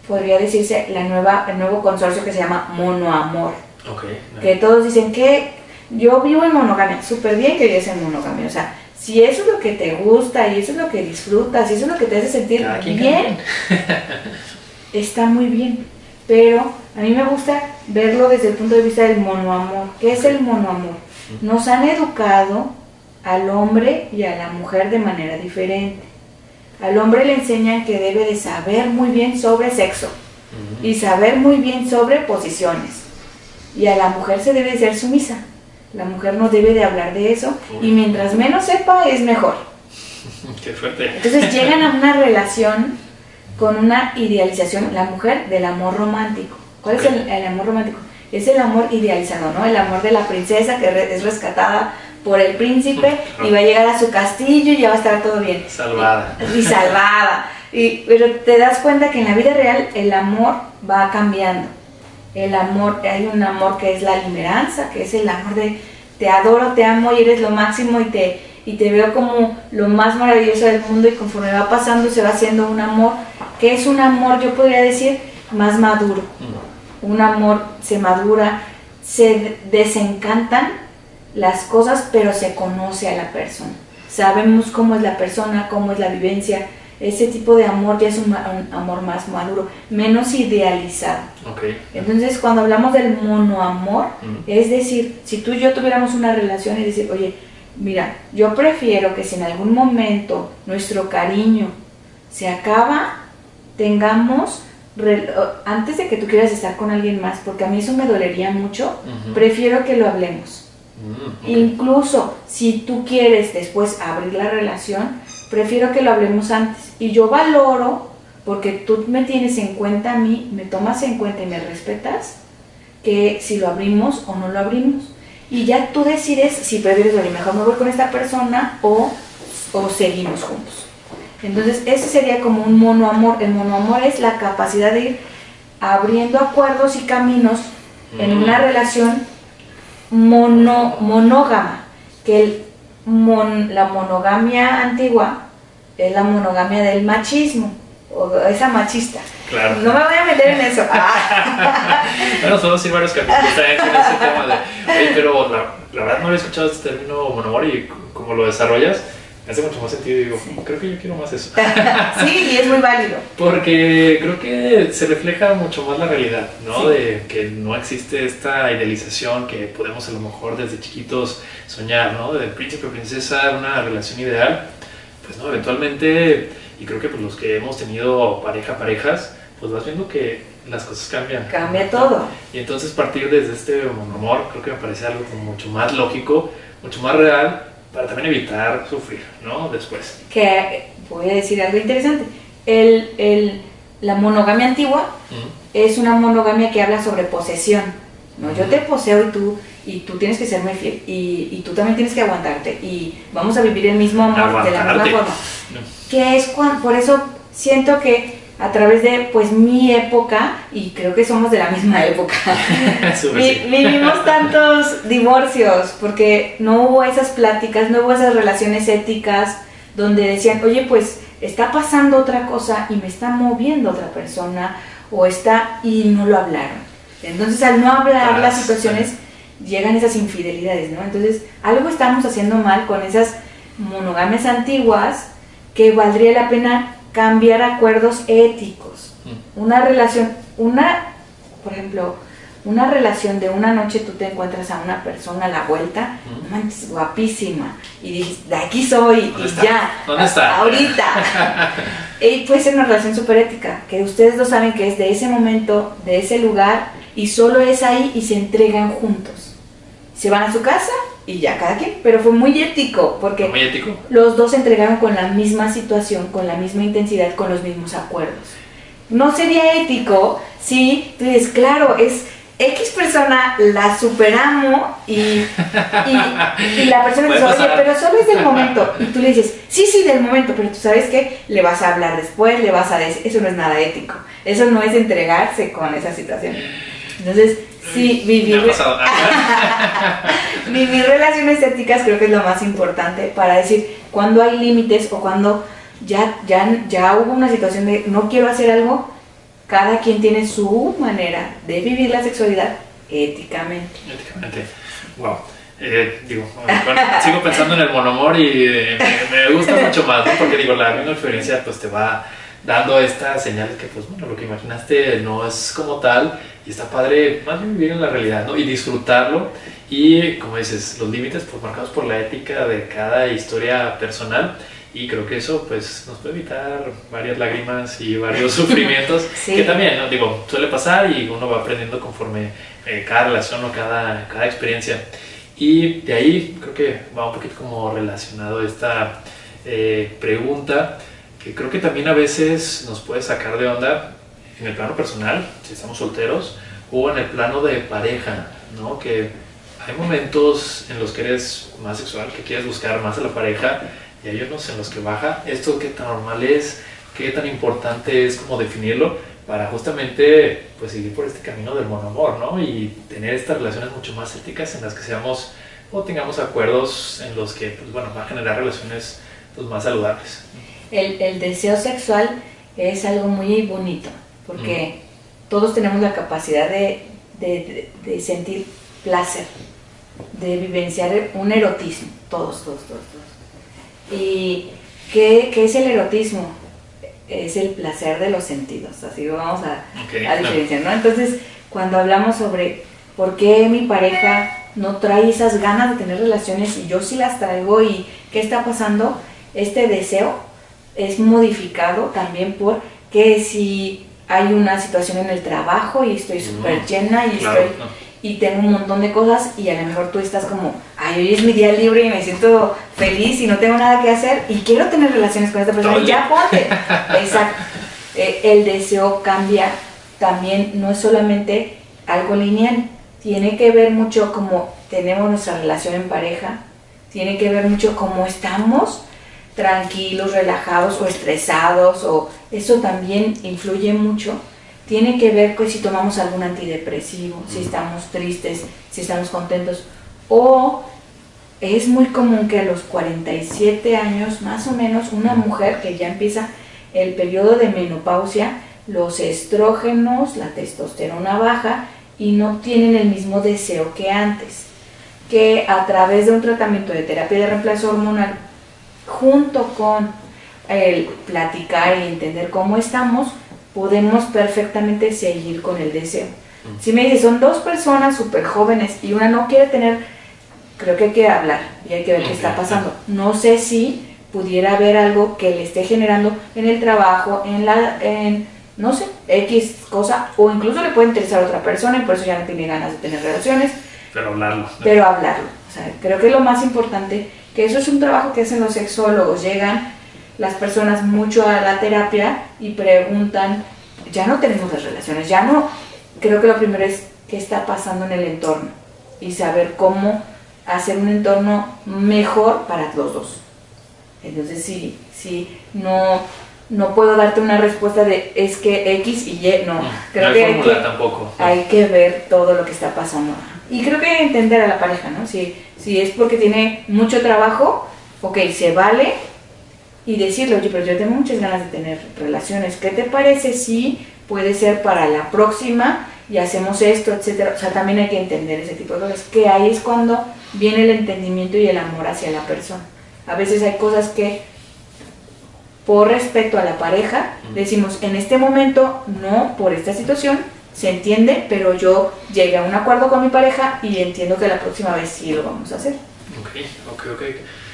Speaker 2: podría decirse el nuevo consorcio que se llama monoamor. Que todos dicen que yo vivo en monogamia, súper bien que vives en monogamia, o sea, si eso es lo que te gusta y eso es lo que disfrutas y eso es lo que te hace sentir bien, está muy bien, pero a mí me gusta verlo desde el punto de vista del monoamor. ¿Qué es el monoamor? Nos han educado al hombre y a la mujer de manera diferente. Al hombre le enseñan que debe de saber muy bien sobre sexo y saber muy bien sobre posiciones, y a la mujer se debe de ser sumisa. La mujer no debe de hablar de eso, y mientras menos sepa es mejor.
Speaker 1: Qué fuerte.
Speaker 2: Entonces llegan a una relación con una idealización, la mujer, del amor romántico. ¿Cuál es el amor romántico? Es el amor idealizado, ¿no? El amor de la princesa que es rescatada por el príncipe y va a llegar a su castillo y ya va a estar todo bien.
Speaker 1: Salvada.
Speaker 2: Y salvada. Pero te das cuenta que en la vida real el amor va cambiando. El amor, hay un amor que es la limeranza, que es el amor de te adoro, te amo y eres lo máximo y te veo como lo más maravilloso del mundo, y conforme va pasando se va haciendo un amor, que es un amor, yo podría decir, más maduro. Un amor se madura, se desencantan las cosas, pero se conoce a la persona. Sabemos cómo es la persona, cómo es la vivencia. Ese tipo de amor ya es un amor más maduro, menos idealizado. Entonces, cuando hablamos del monoamor, es decir, si tú y yo tuviéramos una relación y decir, oye, mira, yo prefiero que si en algún momento nuestro cariño se acaba, tengamos, antes de que tú quieras estar con alguien más, porque a mí eso me dolería mucho, prefiero que lo hablemos. Incluso si tú quieres después abrir la relación, prefiero que lo hablemos antes. Y yo valoro, porque tú me tienes en cuenta a mí, me tomas en cuenta y me respetas, que si lo abrimos o no lo abrimos. y ya tú decides si prefieres, oye, mejor me voy con esta persona o seguimos juntos. Entonces ese sería como un monoamor. El monoamor es la capacidad de ir abriendo acuerdos y caminos en una relación monógama, que la monogamia antigua es la monogamia del machismo, o esa machista.
Speaker 1: Claro.
Speaker 2: No me voy a meter en eso.
Speaker 1: Bueno, solo sí varios capítulos también con ese tema de, oye, pero la verdad no había escuchado este término monoamor y como lo desarrollas, me hace mucho más sentido y digo, sí, creo que yo quiero más eso.
Speaker 2: Sí, y es muy válido.
Speaker 1: Porque creo que se refleja mucho más la realidad, ¿no? Sí. De que no existe esta idealización que podemos a lo mejor desde chiquitos soñar, ¿no? De príncipe o princesa, una relación ideal. Pues no, eventualmente, y creo que pues los que hemos tenido parejas, pues vas viendo que las cosas cambian.
Speaker 2: Cambia todo.
Speaker 1: Y entonces partir desde este monoamor creo que me parece algo como mucho más lógico, mucho más real, para también evitar sufrir, ¿no? Después.
Speaker 2: Que voy a decir algo interesante. La monogamia antigua es una monogamia que habla sobre posesión, ¿no? Yo te poseo y tú tienes que serme fiel y tú también tienes que aguantarte y vamos a vivir el mismo amor de la misma forma. Que es por eso siento que a través de pues mi época, y creo que somos de la misma época, vivimos tantos divorcios porque no hubo esas pláticas, no hubo esas relaciones éticas donde decían, oye, pues está pasando otra cosa y me está moviendo otra persona y no lo hablaron. Entonces al no hablar las situaciones llegan esas infidelidades, ¿no? Entonces algo estamos haciendo mal con esas monogamias antiguas que valdría la pena cambiar acuerdos éticos. Una relación, por ejemplo, una relación de una noche tú te encuentras a una persona a la vuelta, manches, guapísima, y dices, de aquí soy, y
Speaker 1: está?
Speaker 2: ya,
Speaker 1: ¿Dónde está?
Speaker 2: Ahorita. Y puede ser una relación súper ética, que ustedes lo saben que es de ese momento, de ese lugar, y solo es ahí y se entregan juntos. Se van a su casa y ya cada quien, pero fue muy ético, porque
Speaker 1: muy ético.
Speaker 2: Los dos se entregaron con la misma situación, con la misma intensidad, con los mismos acuerdos. No sería ético si tú dices, claro, es X persona, la superamo y la persona dice, oye, pero solo es del momento. Y tú le dices, sí, del momento, pero tú sabes que le vas a hablar después, le vas a decir, eso no es nada ético. Eso no es entregarse con esa situación. Entonces, sí, vivir relaciones éticas creo que es lo más importante para decir cuando hay límites o cuando ya hubo una situación de no quiero hacer algo. Cada quien tiene su manera de vivir la sexualidad éticamente.
Speaker 1: Wow. Sigo pensando en el monoamor y me gusta mucho más, ¿no? Porque la misma experiencia pues te va dando estas señales que pues bueno, lo que imaginaste no es como tal y está padre más bien vivir en la realidad, ¿no? Y disfrutarlo y como dices, los límites pues marcados por la ética de cada historia personal. Y creo que eso pues nos puede evitar varias lágrimas y varios sufrimientos sí. Que también, ¿no? Suele pasar y uno va aprendiendo conforme cada relación o cada experiencia. Y de ahí creo que va un poquito como relacionado esta pregunta que creo que también a veces nos puede sacar de onda en el plano personal, si estamos solteros, o en el plano de pareja, ¿no? Que hay momentos en los que eres más sexual, que quieres buscar más a la pareja, y hay unos en los que baja. ¿Esto qué tan normal es? ¿Qué tan importante es como definirlo para justamente pues seguir por este camino del monoamor, ¿no? Y tener estas relaciones mucho más éticas en las que seamos o tengamos acuerdos en los que pues bueno, va a generar relaciones pues más saludables.
Speaker 2: El deseo sexual es algo muy bonito porque todos tenemos la capacidad de sentir placer, de vivenciar un erotismo, todos. ¿Y qué es el erotismo? Es el placer de los sentidos, así vamos a diferenciar, ¿no? Entonces, cuando hablamos sobre por qué mi pareja no trae esas ganas de tener relaciones y yo sí las traigo y qué está pasando, este deseo es modificado también por que si hay una situación en el trabajo y estoy súper llena y tengo un montón de cosas y a lo mejor tú estás como, ay, hoy es mi día libre y me siento feliz y no tengo nada que hacer y quiero tener relaciones con esta persona y ya ponte. Exacto. El deseo cambia también, no es solamente algo lineal, tiene que ver mucho cómo tenemos nuestra relación en pareja, tiene que ver mucho cómo estamos tranquilos, relajados o estresados, o eso también influye mucho. Tiene que ver con si tomamos algún antidepresivo, si estamos tristes, si estamos contentos, o es muy común que a los 47 años, más o menos, una mujer que ya empieza el periodo de menopausia, los estrógenos, la testosterona baja y no tienen el mismo deseo que antes, que a través de un tratamiento de terapia de reemplazo hormonal, junto con el platicar y entender cómo estamos, podemos perfectamente seguir con el deseo. Si me dices, son dos personas súper jóvenes y una no quiere tener, creo que hay que hablar y hay que ver qué está pasando. No sé si pudiera haber algo que le esté generando en el trabajo, no sé, X cosa, o incluso le puede interesar a otra persona y por eso ya no tiene ganas de tener relaciones.
Speaker 1: Pero hablarlo.
Speaker 2: Pero hablarlo. O sea, creo que es lo más importante, que eso es un trabajo que hacen los sexólogos. Llegan las personas mucho a la terapia y preguntan, ya no tenemos las relaciones, ya no. Creo que lo primero es qué está pasando en el entorno y saber cómo hacer un entorno mejor para los dos. Entonces, si no puedo darte una respuesta de es que X y Y, no. Creo
Speaker 1: no hay fórmula tampoco.
Speaker 2: Hay que ver todo lo que está pasando. Y creo que entender a la pareja, ¿no? Si es porque tiene mucho trabajo, ok, se vale, y decirle, oye, pero yo tengo muchas ganas de tener relaciones, ¿qué te parece si puede ser para la próxima y hacemos esto, etcétera? O sea, también hay que entender ese tipo de cosas, que ahí es cuando viene el entendimiento y el amor hacia la persona. A veces hay cosas que, por respeto a la pareja, decimos, en este momento no, por esta situación, se entiende, pero yo llegué a un acuerdo con mi pareja y entiendo que la próxima vez sí lo vamos a hacer.
Speaker 1: Ok.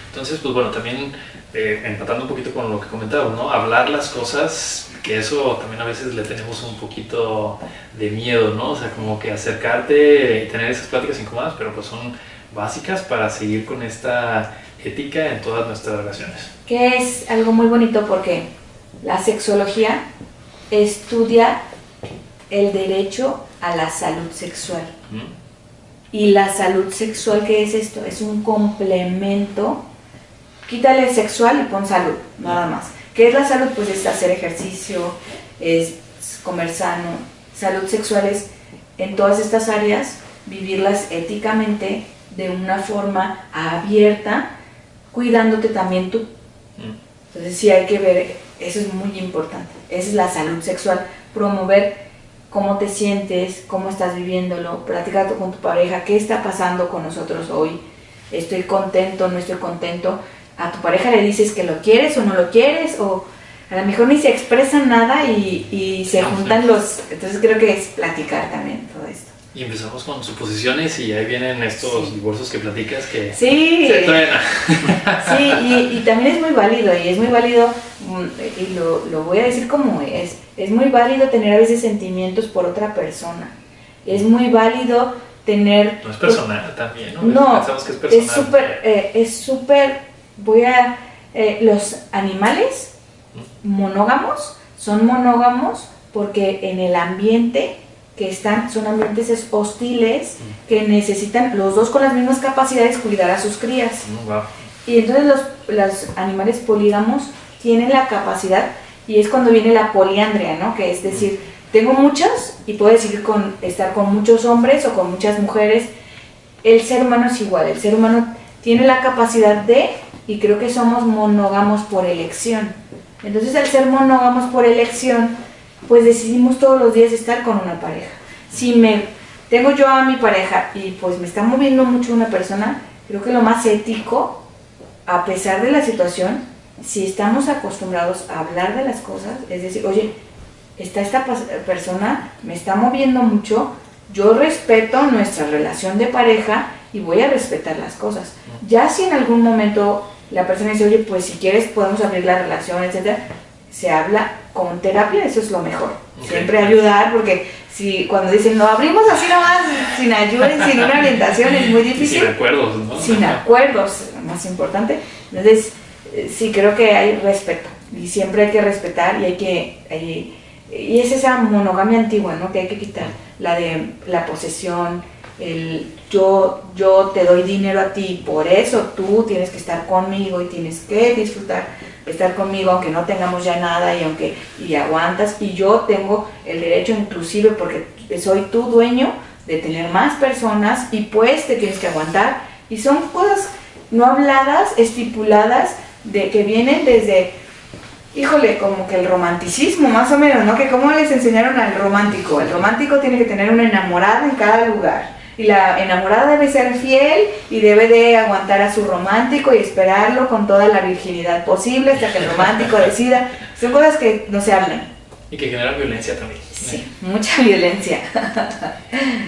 Speaker 1: Entonces, pues bueno, también empatando un poquito con lo que comentabas, ¿no? Hablar las cosas, que eso también a veces le tenemos un poquito de miedo, ¿no? O sea, como que acercarte y tener esas pláticas incómodas, pero pues son básicas para seguir con esta ética en todas nuestras relaciones.
Speaker 2: Que es algo muy bonito porque la sexología estudia el derecho a la salud sexual. Y la salud sexual, ¿qué es esto? Es un complemento. Quítale sexual y pon salud, nada más. ¿Qué es la salud? Pues es hacer ejercicio, es comer sano. Salud sexual es, en todas estas áreas, vivirlas éticamente, de una forma abierta, cuidándote también tú. Entonces sí hay que ver, eso es muy importante. Esa es la salud sexual, promover cómo te sientes, cómo estás viviéndolo, platicar con tu pareja, qué está pasando con nosotros hoy, estoy contento, no estoy contento. A tu pareja le dices que lo quieres o no lo quieres, o a lo mejor ni se expresan nada y se juntan los... Entonces creo que es platicar también todo esto.
Speaker 1: Y empezamos con suposiciones y ahí vienen estos divorcios que platicas que
Speaker 2: sí,
Speaker 1: se truenan.
Speaker 2: Sí, y también es muy válido, y lo voy a decir como es muy válido tener a veces sentimientos por otra persona, es muy válido tener...
Speaker 1: No es personal también, ¿no?
Speaker 2: No,
Speaker 1: pensamos que es personal.
Speaker 2: Es súper, los animales monógamos son monógamos porque en el ambiente que son ambientes hostiles que necesitan los dos con las mismas capacidades cuidar a sus crías.
Speaker 1: Wow.
Speaker 2: Y entonces los animales polígamos tienen la capacidad, y es cuando viene la poliandria, ¿no? Que es decir, tengo muchas y puedo decidir estar con muchos hombres o con muchas mujeres. El ser humano es igual, el ser humano tiene la capacidad y creo que somos monógamos por elección. Entonces, al ser monógamos por elección, pues decidimos todos los días estar con una pareja. Si tengo yo a mi pareja y pues me está moviendo mucho una persona, creo que lo más ético, a pesar de la situación, si estamos acostumbrados a hablar de las cosas, es decir, oye, esta persona me está moviendo mucho, yo respeto nuestra relación de pareja y voy a respetar las cosas. Ya si en algún momento la persona dice, oye, pues si quieres podemos abrir la relación, etcétera, se habla con terapia, eso es lo mejor. Siempre ayudar, porque cuando dicen, no abrimos así nomás, sin ayuda y sin una orientación, es muy difícil.
Speaker 1: Sin acuerdos, ¿no?
Speaker 2: Sin acuerdos, más importante. Entonces, sí, creo que hay respeto, y siempre hay que respetar, y es esa monogamia antigua, ¿no? Que hay que quitar, la de la posesión, yo te doy dinero a ti, por eso tú tienes que estar conmigo y tienes que disfrutar estar conmigo aunque no tengamos ya nada y aguantas, y yo tengo el derecho inclusive porque soy tu dueño de tener más personas y pues te tienes que aguantar. Y son cosas no habladas, estipuladas, de que vienen desde, híjole, como que el romanticismo más o menos, ¿no? Que cómo les enseñaron al romántico. El romántico tiene que tener una enamorada en cada lugar. Y la enamorada debe ser fiel y debe de aguantar a su romántico y esperarlo con toda la virginidad posible hasta que el romántico decida. Son cosas que no se hablan.
Speaker 1: Y que generan violencia también.
Speaker 2: Sí, mucha violencia.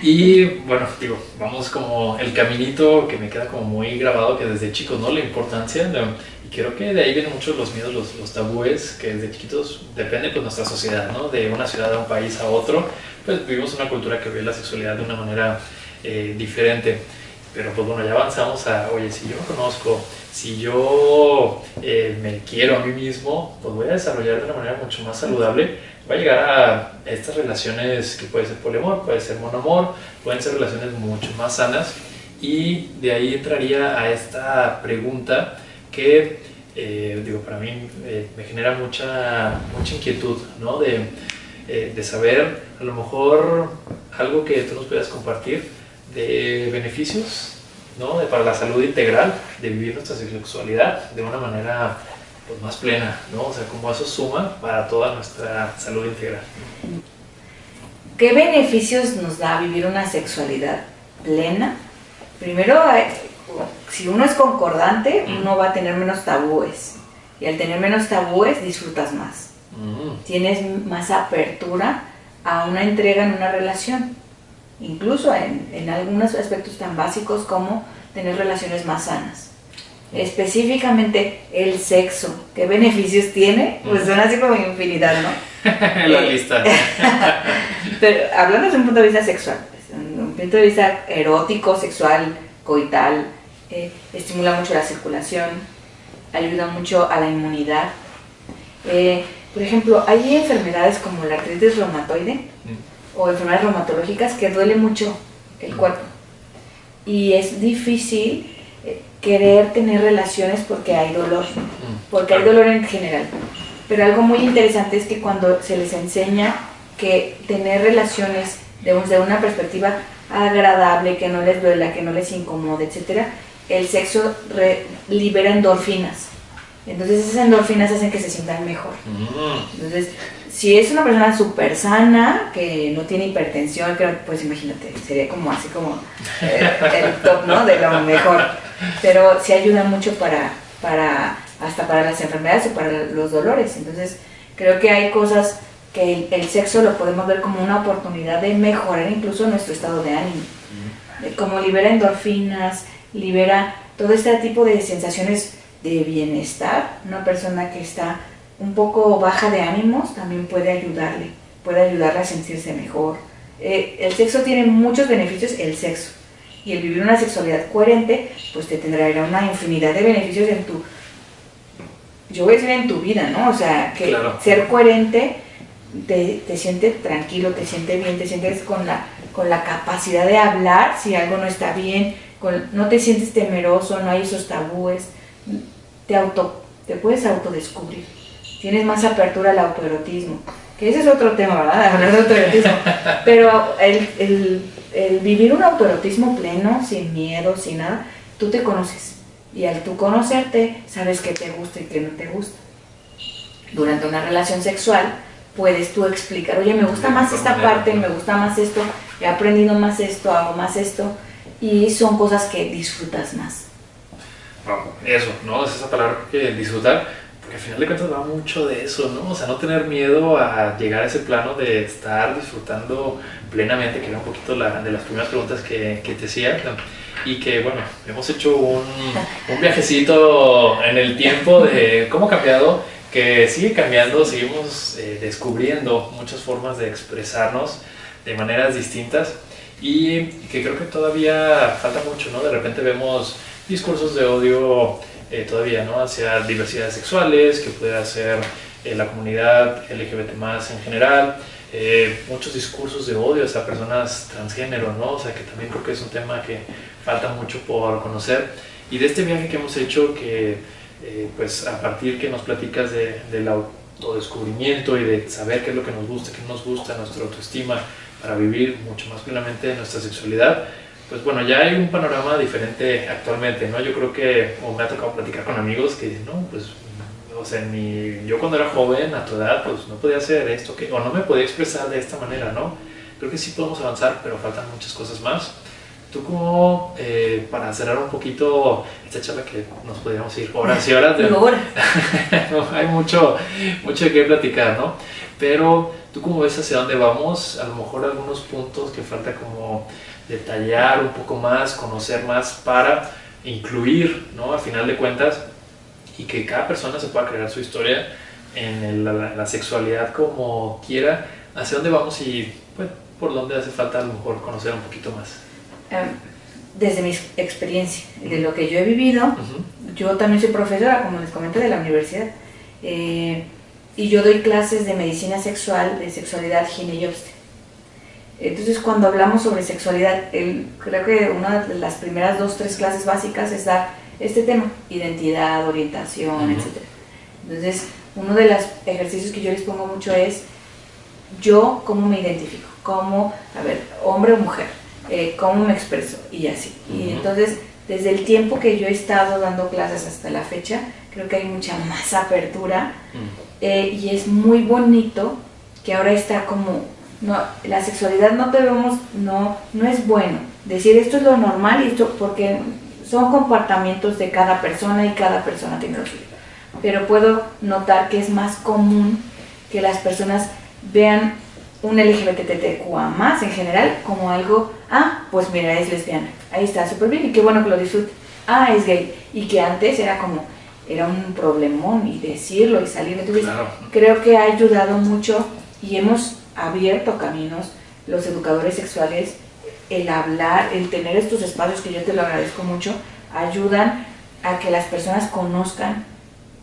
Speaker 1: Y bueno, digo, vamos como el caminito que me queda como muy grabado, que desde chicos, ¿no? La importancia, y creo que de ahí vienen muchos los miedos, los tabúes, que desde chiquitos depende pues nuestra sociedad, ¿no? De una ciudad a un país a otro, pues vivimos una cultura que ve la sexualidad de una manera diferente. Pero pues bueno, ya avanzamos a, oye, si yo me conozco, si yo me quiero a mí mismo, pues voy a desarrollar de una manera mucho más saludable. Va a llegar a estas relaciones que puede ser poliamor, puede ser monoamor, pueden ser relaciones mucho más sanas. Y de ahí entraría a esta pregunta que, digo, para mí me genera mucha inquietud, ¿no? De saber, a lo mejor, algo que tú nos puedas compartir de beneficios, ¿no? Para la salud integral, de vivir nuestra sexualidad de una manera pues, más plena, ¿no? O sea, cómo eso suma para toda nuestra salud integral.
Speaker 2: ¿Qué beneficios nos da vivir una sexualidad plena? Primero, si uno es concordante, uno va a tener menos tabúes. Y al tener menos tabúes, disfrutas más. Tienes más apertura a una entrega en una relación. Incluso en algunos aspectos tan básicos como tener relaciones más sanas. Específicamente el sexo, ¿qué beneficios tiene? Pues son así como infinidad, ¿no?
Speaker 1: La lista.
Speaker 2: Pero hablando desde un punto de vista sexual, desde un punto de vista erótico, sexual, coital, estimula mucho la circulación, ayuda mucho a la inmunidad. Por ejemplo, hay enfermedades como la artritis reumatoide o enfermedades reumatológicas que duele mucho el cuerpo y es difícil querer tener relaciones porque hay dolor, en general. Pero algo muy interesante es que cuando se les enseña que tener relaciones de una perspectiva agradable, que no les duela, que no les incomode, etc., el sexo libera endorfinas. Entonces esas endorfinas hacen que se sientan mejor. Entonces, si es una persona súper sana, que no tiene hipertensión, pues imagínate, sería como así como el top, ¿no? De lo mejor. Pero sí ayuda mucho hasta para las enfermedades o para los dolores. Entonces, creo que hay cosas que el sexo lo podemos ver como una oportunidad de mejorar incluso nuestro estado de ánimo. Como libera endorfinas, libera todo este tipo de sensaciones de bienestar. Una persona que está un poco baja de ánimos también puede ayudarle a sentirse mejor. El sexo tiene muchos beneficios, el sexo. Y el vivir una sexualidad coherente, pues te tendrá una infinidad de beneficios yo voy a decir en tu vida, ¿no? O sea, que claro, ser coherente te siente tranquilo, te siente bien, te sientes con la capacidad de hablar si algo no está bien, no te sientes temeroso, no hay esos tabúes, te puedes autodescubrir, tienes más apertura al autoerotismo, que ese es otro tema, ¿verdad? Hablar de autoerotismo, pero el vivir un autoerotismo pleno, sin miedo, sin nada, tú te conoces, y al tú conocerte, sabes qué te gusta y qué no te gusta. Durante una relación sexual, puedes tú explicar, oye, me gusta más esta parte, me gusta más esto, he aprendido más esto, hago más esto, y son cosas que disfrutas más.
Speaker 1: Wow, eso, ¿no? Es esa palabra que disfrutar, porque al final de cuentas va mucho de eso, ¿no? O sea, no tener miedo a llegar a ese plano de estar disfrutando plenamente, que era un poquito de las primeras preguntas que te hacía, y que, bueno, hemos hecho un viajecito en el tiempo de cómo ha cambiado, que sigue cambiando, seguimos descubriendo muchas formas de expresarnos de maneras distintas y que creo que todavía falta mucho, ¿no? De repente vemos discursos de odio todavía, ¿no? Hacia diversidades sexuales, que puede ser la comunidad LGBT más en general, muchos discursos de odio hacia personas transgénero, ¿no? O sea, que también creo que es un tema que falta mucho por conocer. Y de este viaje que hemos hecho, que pues a partir que nos platicas del autodescubrimiento y de saber qué es lo que nos gusta, qué no nos gusta, nuestra autoestima, para vivir mucho más plenamente nuestra sexualidad, pues bueno, ya hay un panorama diferente actualmente, ¿no? Yo creo que, o me ha tocado platicar con amigos que dicen, no, pues, o sea, yo cuando era joven, a tu edad, pues no podía hacer esto, o no me podía expresar de esta manera, ¿no? Creo que sí podemos avanzar, pero faltan muchas cosas más. Tú como, para cerrar un poquito esta charla que nos podríamos ir horas y horas, hay mucho de qué platicar, ¿no? Pero tú cómo ves hacia dónde vamos, a lo mejor algunos puntos que falta como detallar un poco más, conocer más para incluir, ¿no? A final de cuentas, y que cada persona se pueda crear su historia en la sexualidad como quiera, hacia dónde vamos y pues, por dónde hace falta a lo mejor conocer un poquito más.
Speaker 2: Desde mi experiencia, de lo que yo he vivido, yo también soy profesora, como les comenté, de la universidad, y yo doy clases de medicina sexual, de sexualidad, gine y obstet. Entonces, cuando hablamos sobre sexualidad, creo que una de las primeras 2 o 3 clases básicas es dar este tema, identidad, orientación, etc. Entonces, uno de los ejercicios que yo les pongo mucho es, yo, ¿cómo me identifico? ¿Cómo, a ver, hombre o mujer? ¿Cómo me expreso? Y así. Y entonces, desde el tiempo que yo he estado dando clases hasta la fecha, creo que hay mucha más apertura, y es muy bonito que ahora está como, no, la sexualidad no es bueno decir esto es lo normal y esto, porque son comportamientos de cada persona y cada persona tiene lo suyo. Pero puedo notar que es más común que las personas vean un LGBTQA más en general como algo, pues mira, es lesbiana, ahí está, súper bien, y qué bueno que lo disfrute, es gay, y que antes era un problemón, y decirlo y salir. Entonces, claro, creo que ha ayudado mucho y hemos abierto caminos los educadores sexuales, el hablar, el tener estos espacios, que yo te lo agradezco mucho, ayudan a que las personas conozcan.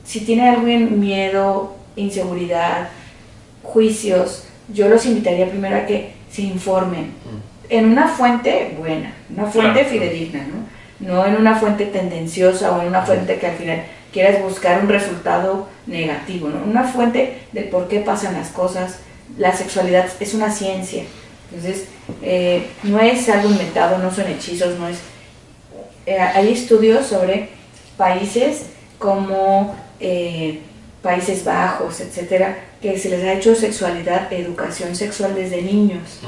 Speaker 2: Si tienen algún miedo, inseguridad, juicios, yo los invitaría primero a que se informen en una fuente buena, una fuente fidedigna, ¿no? En una fuente tendenciosa o en una fuente que al final quieras buscar un resultado negativo, ¿no? Una fuente del por qué pasan las cosas. La sexualidad es una ciencia, entonces no es algo inventado, no son hechizos, no es... hay estudios sobre países como Países Bajos, etcétera, que se les ha hecho sexualidad, educación sexual desde niños,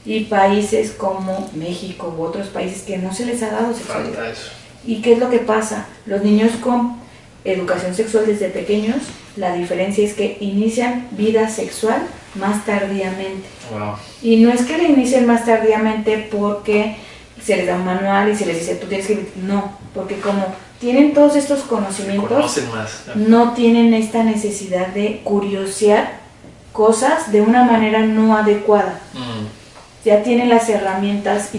Speaker 2: y países como México u otros países que no se les ha dado sexualidad.
Speaker 1: Falta eso.
Speaker 2: ¿Y qué es lo que pasa? Los niños con educación sexual desde pequeños, la diferencia es que inician vida sexual más tardíamente.
Speaker 1: Wow.
Speaker 2: Y no es que la inicien más tardíamente porque se les da un manual y se les dice tú tienes que... No, porque como tienen todos estos conocimientos,
Speaker 1: más,
Speaker 2: no tienen esta necesidad de curiosear cosas de una manera no adecuada. Ya tienen las herramientas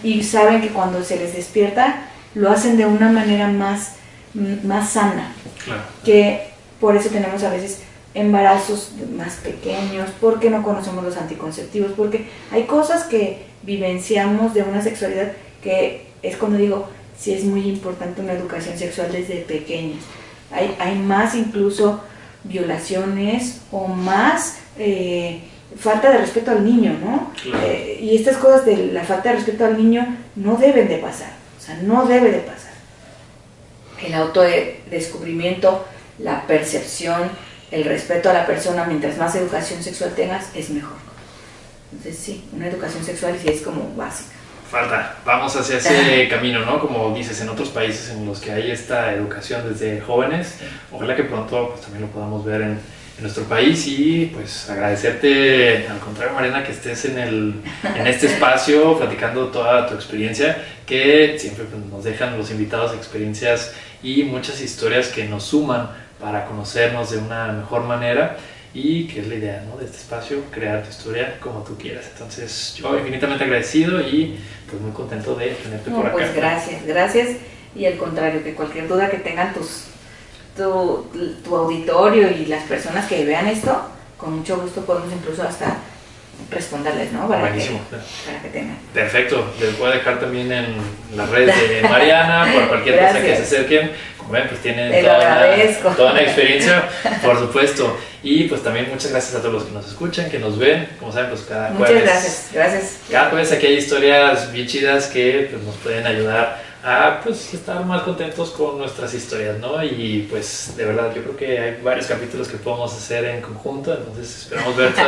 Speaker 2: y saben que cuando se les despierta lo hacen de una manera más sana.
Speaker 1: Claro.
Speaker 2: Que por eso tenemos a veces embarazos más pequeños, porque no conocemos los anticonceptivos, porque hay cosas que vivenciamos de una sexualidad que es cuando digo, sí es muy importante una educación sexual desde pequeños. Hay más incluso violaciones o más falta de respeto al niño, ¿no?
Speaker 1: Claro.
Speaker 2: Y estas cosas de la falta de respeto al niño no deben de pasar, o sea, no debe de pasar. El autodescubrimiento, la percepción, el respeto a la persona, mientras más educación sexual tengas, es mejor. Entonces sí, una educación sexual sí es como básica.
Speaker 1: Falta, vamos hacia ese camino, ¿no? Como dices, en otros países en los que hay esta educación desde jóvenes, ojalá que pronto pues, también lo podamos ver en nuestro país. Y pues agradecerte, al contrario, Mariana, que estés en este espacio platicando toda tu experiencia, que siempre pues, nos dejan los invitados experiencias y muchas historias que nos suman para conocernos de una mejor manera, y que es la idea, ¿no?, de este espacio, crear tu historia como tú quieras. Entonces yo infinitamente agradecido y pues muy contento de tenerte por acá.
Speaker 2: Pues gracias, y al contrario, que cualquier duda que tengan tu auditorio y las personas que vean esto, con mucho gusto podemos incluso hasta responderles, ¿no?
Speaker 1: Buenísimo.
Speaker 2: Para que tengan.
Speaker 1: Perfecto, les voy a dejar también en las redes de Mariana, por cualquier cosa que se acerquen. Como ven, pues tienen toda una experiencia, por supuesto. Y pues también muchas gracias a todos los que nos escuchan, que nos ven. Como saben, pues cada jueves.
Speaker 2: Gracias.
Speaker 1: Cada jueves aquí hay historias bien chidas que pues, nos pueden ayudar a pues, estar más contentos con nuestras historias, ¿no? Y pues de verdad yo creo que hay varios capítulos que podemos hacer en conjunto, entonces esperamos verte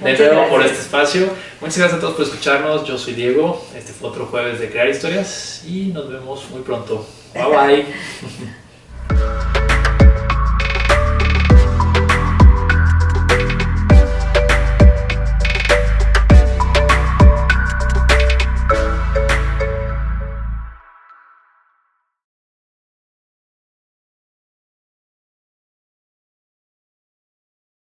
Speaker 1: de nuevo por este espacio. Muchas gracias a todos por escucharnos, yo soy Diego, este fue otro jueves de Crear Historias y nos vemos muy pronto. Bye bye.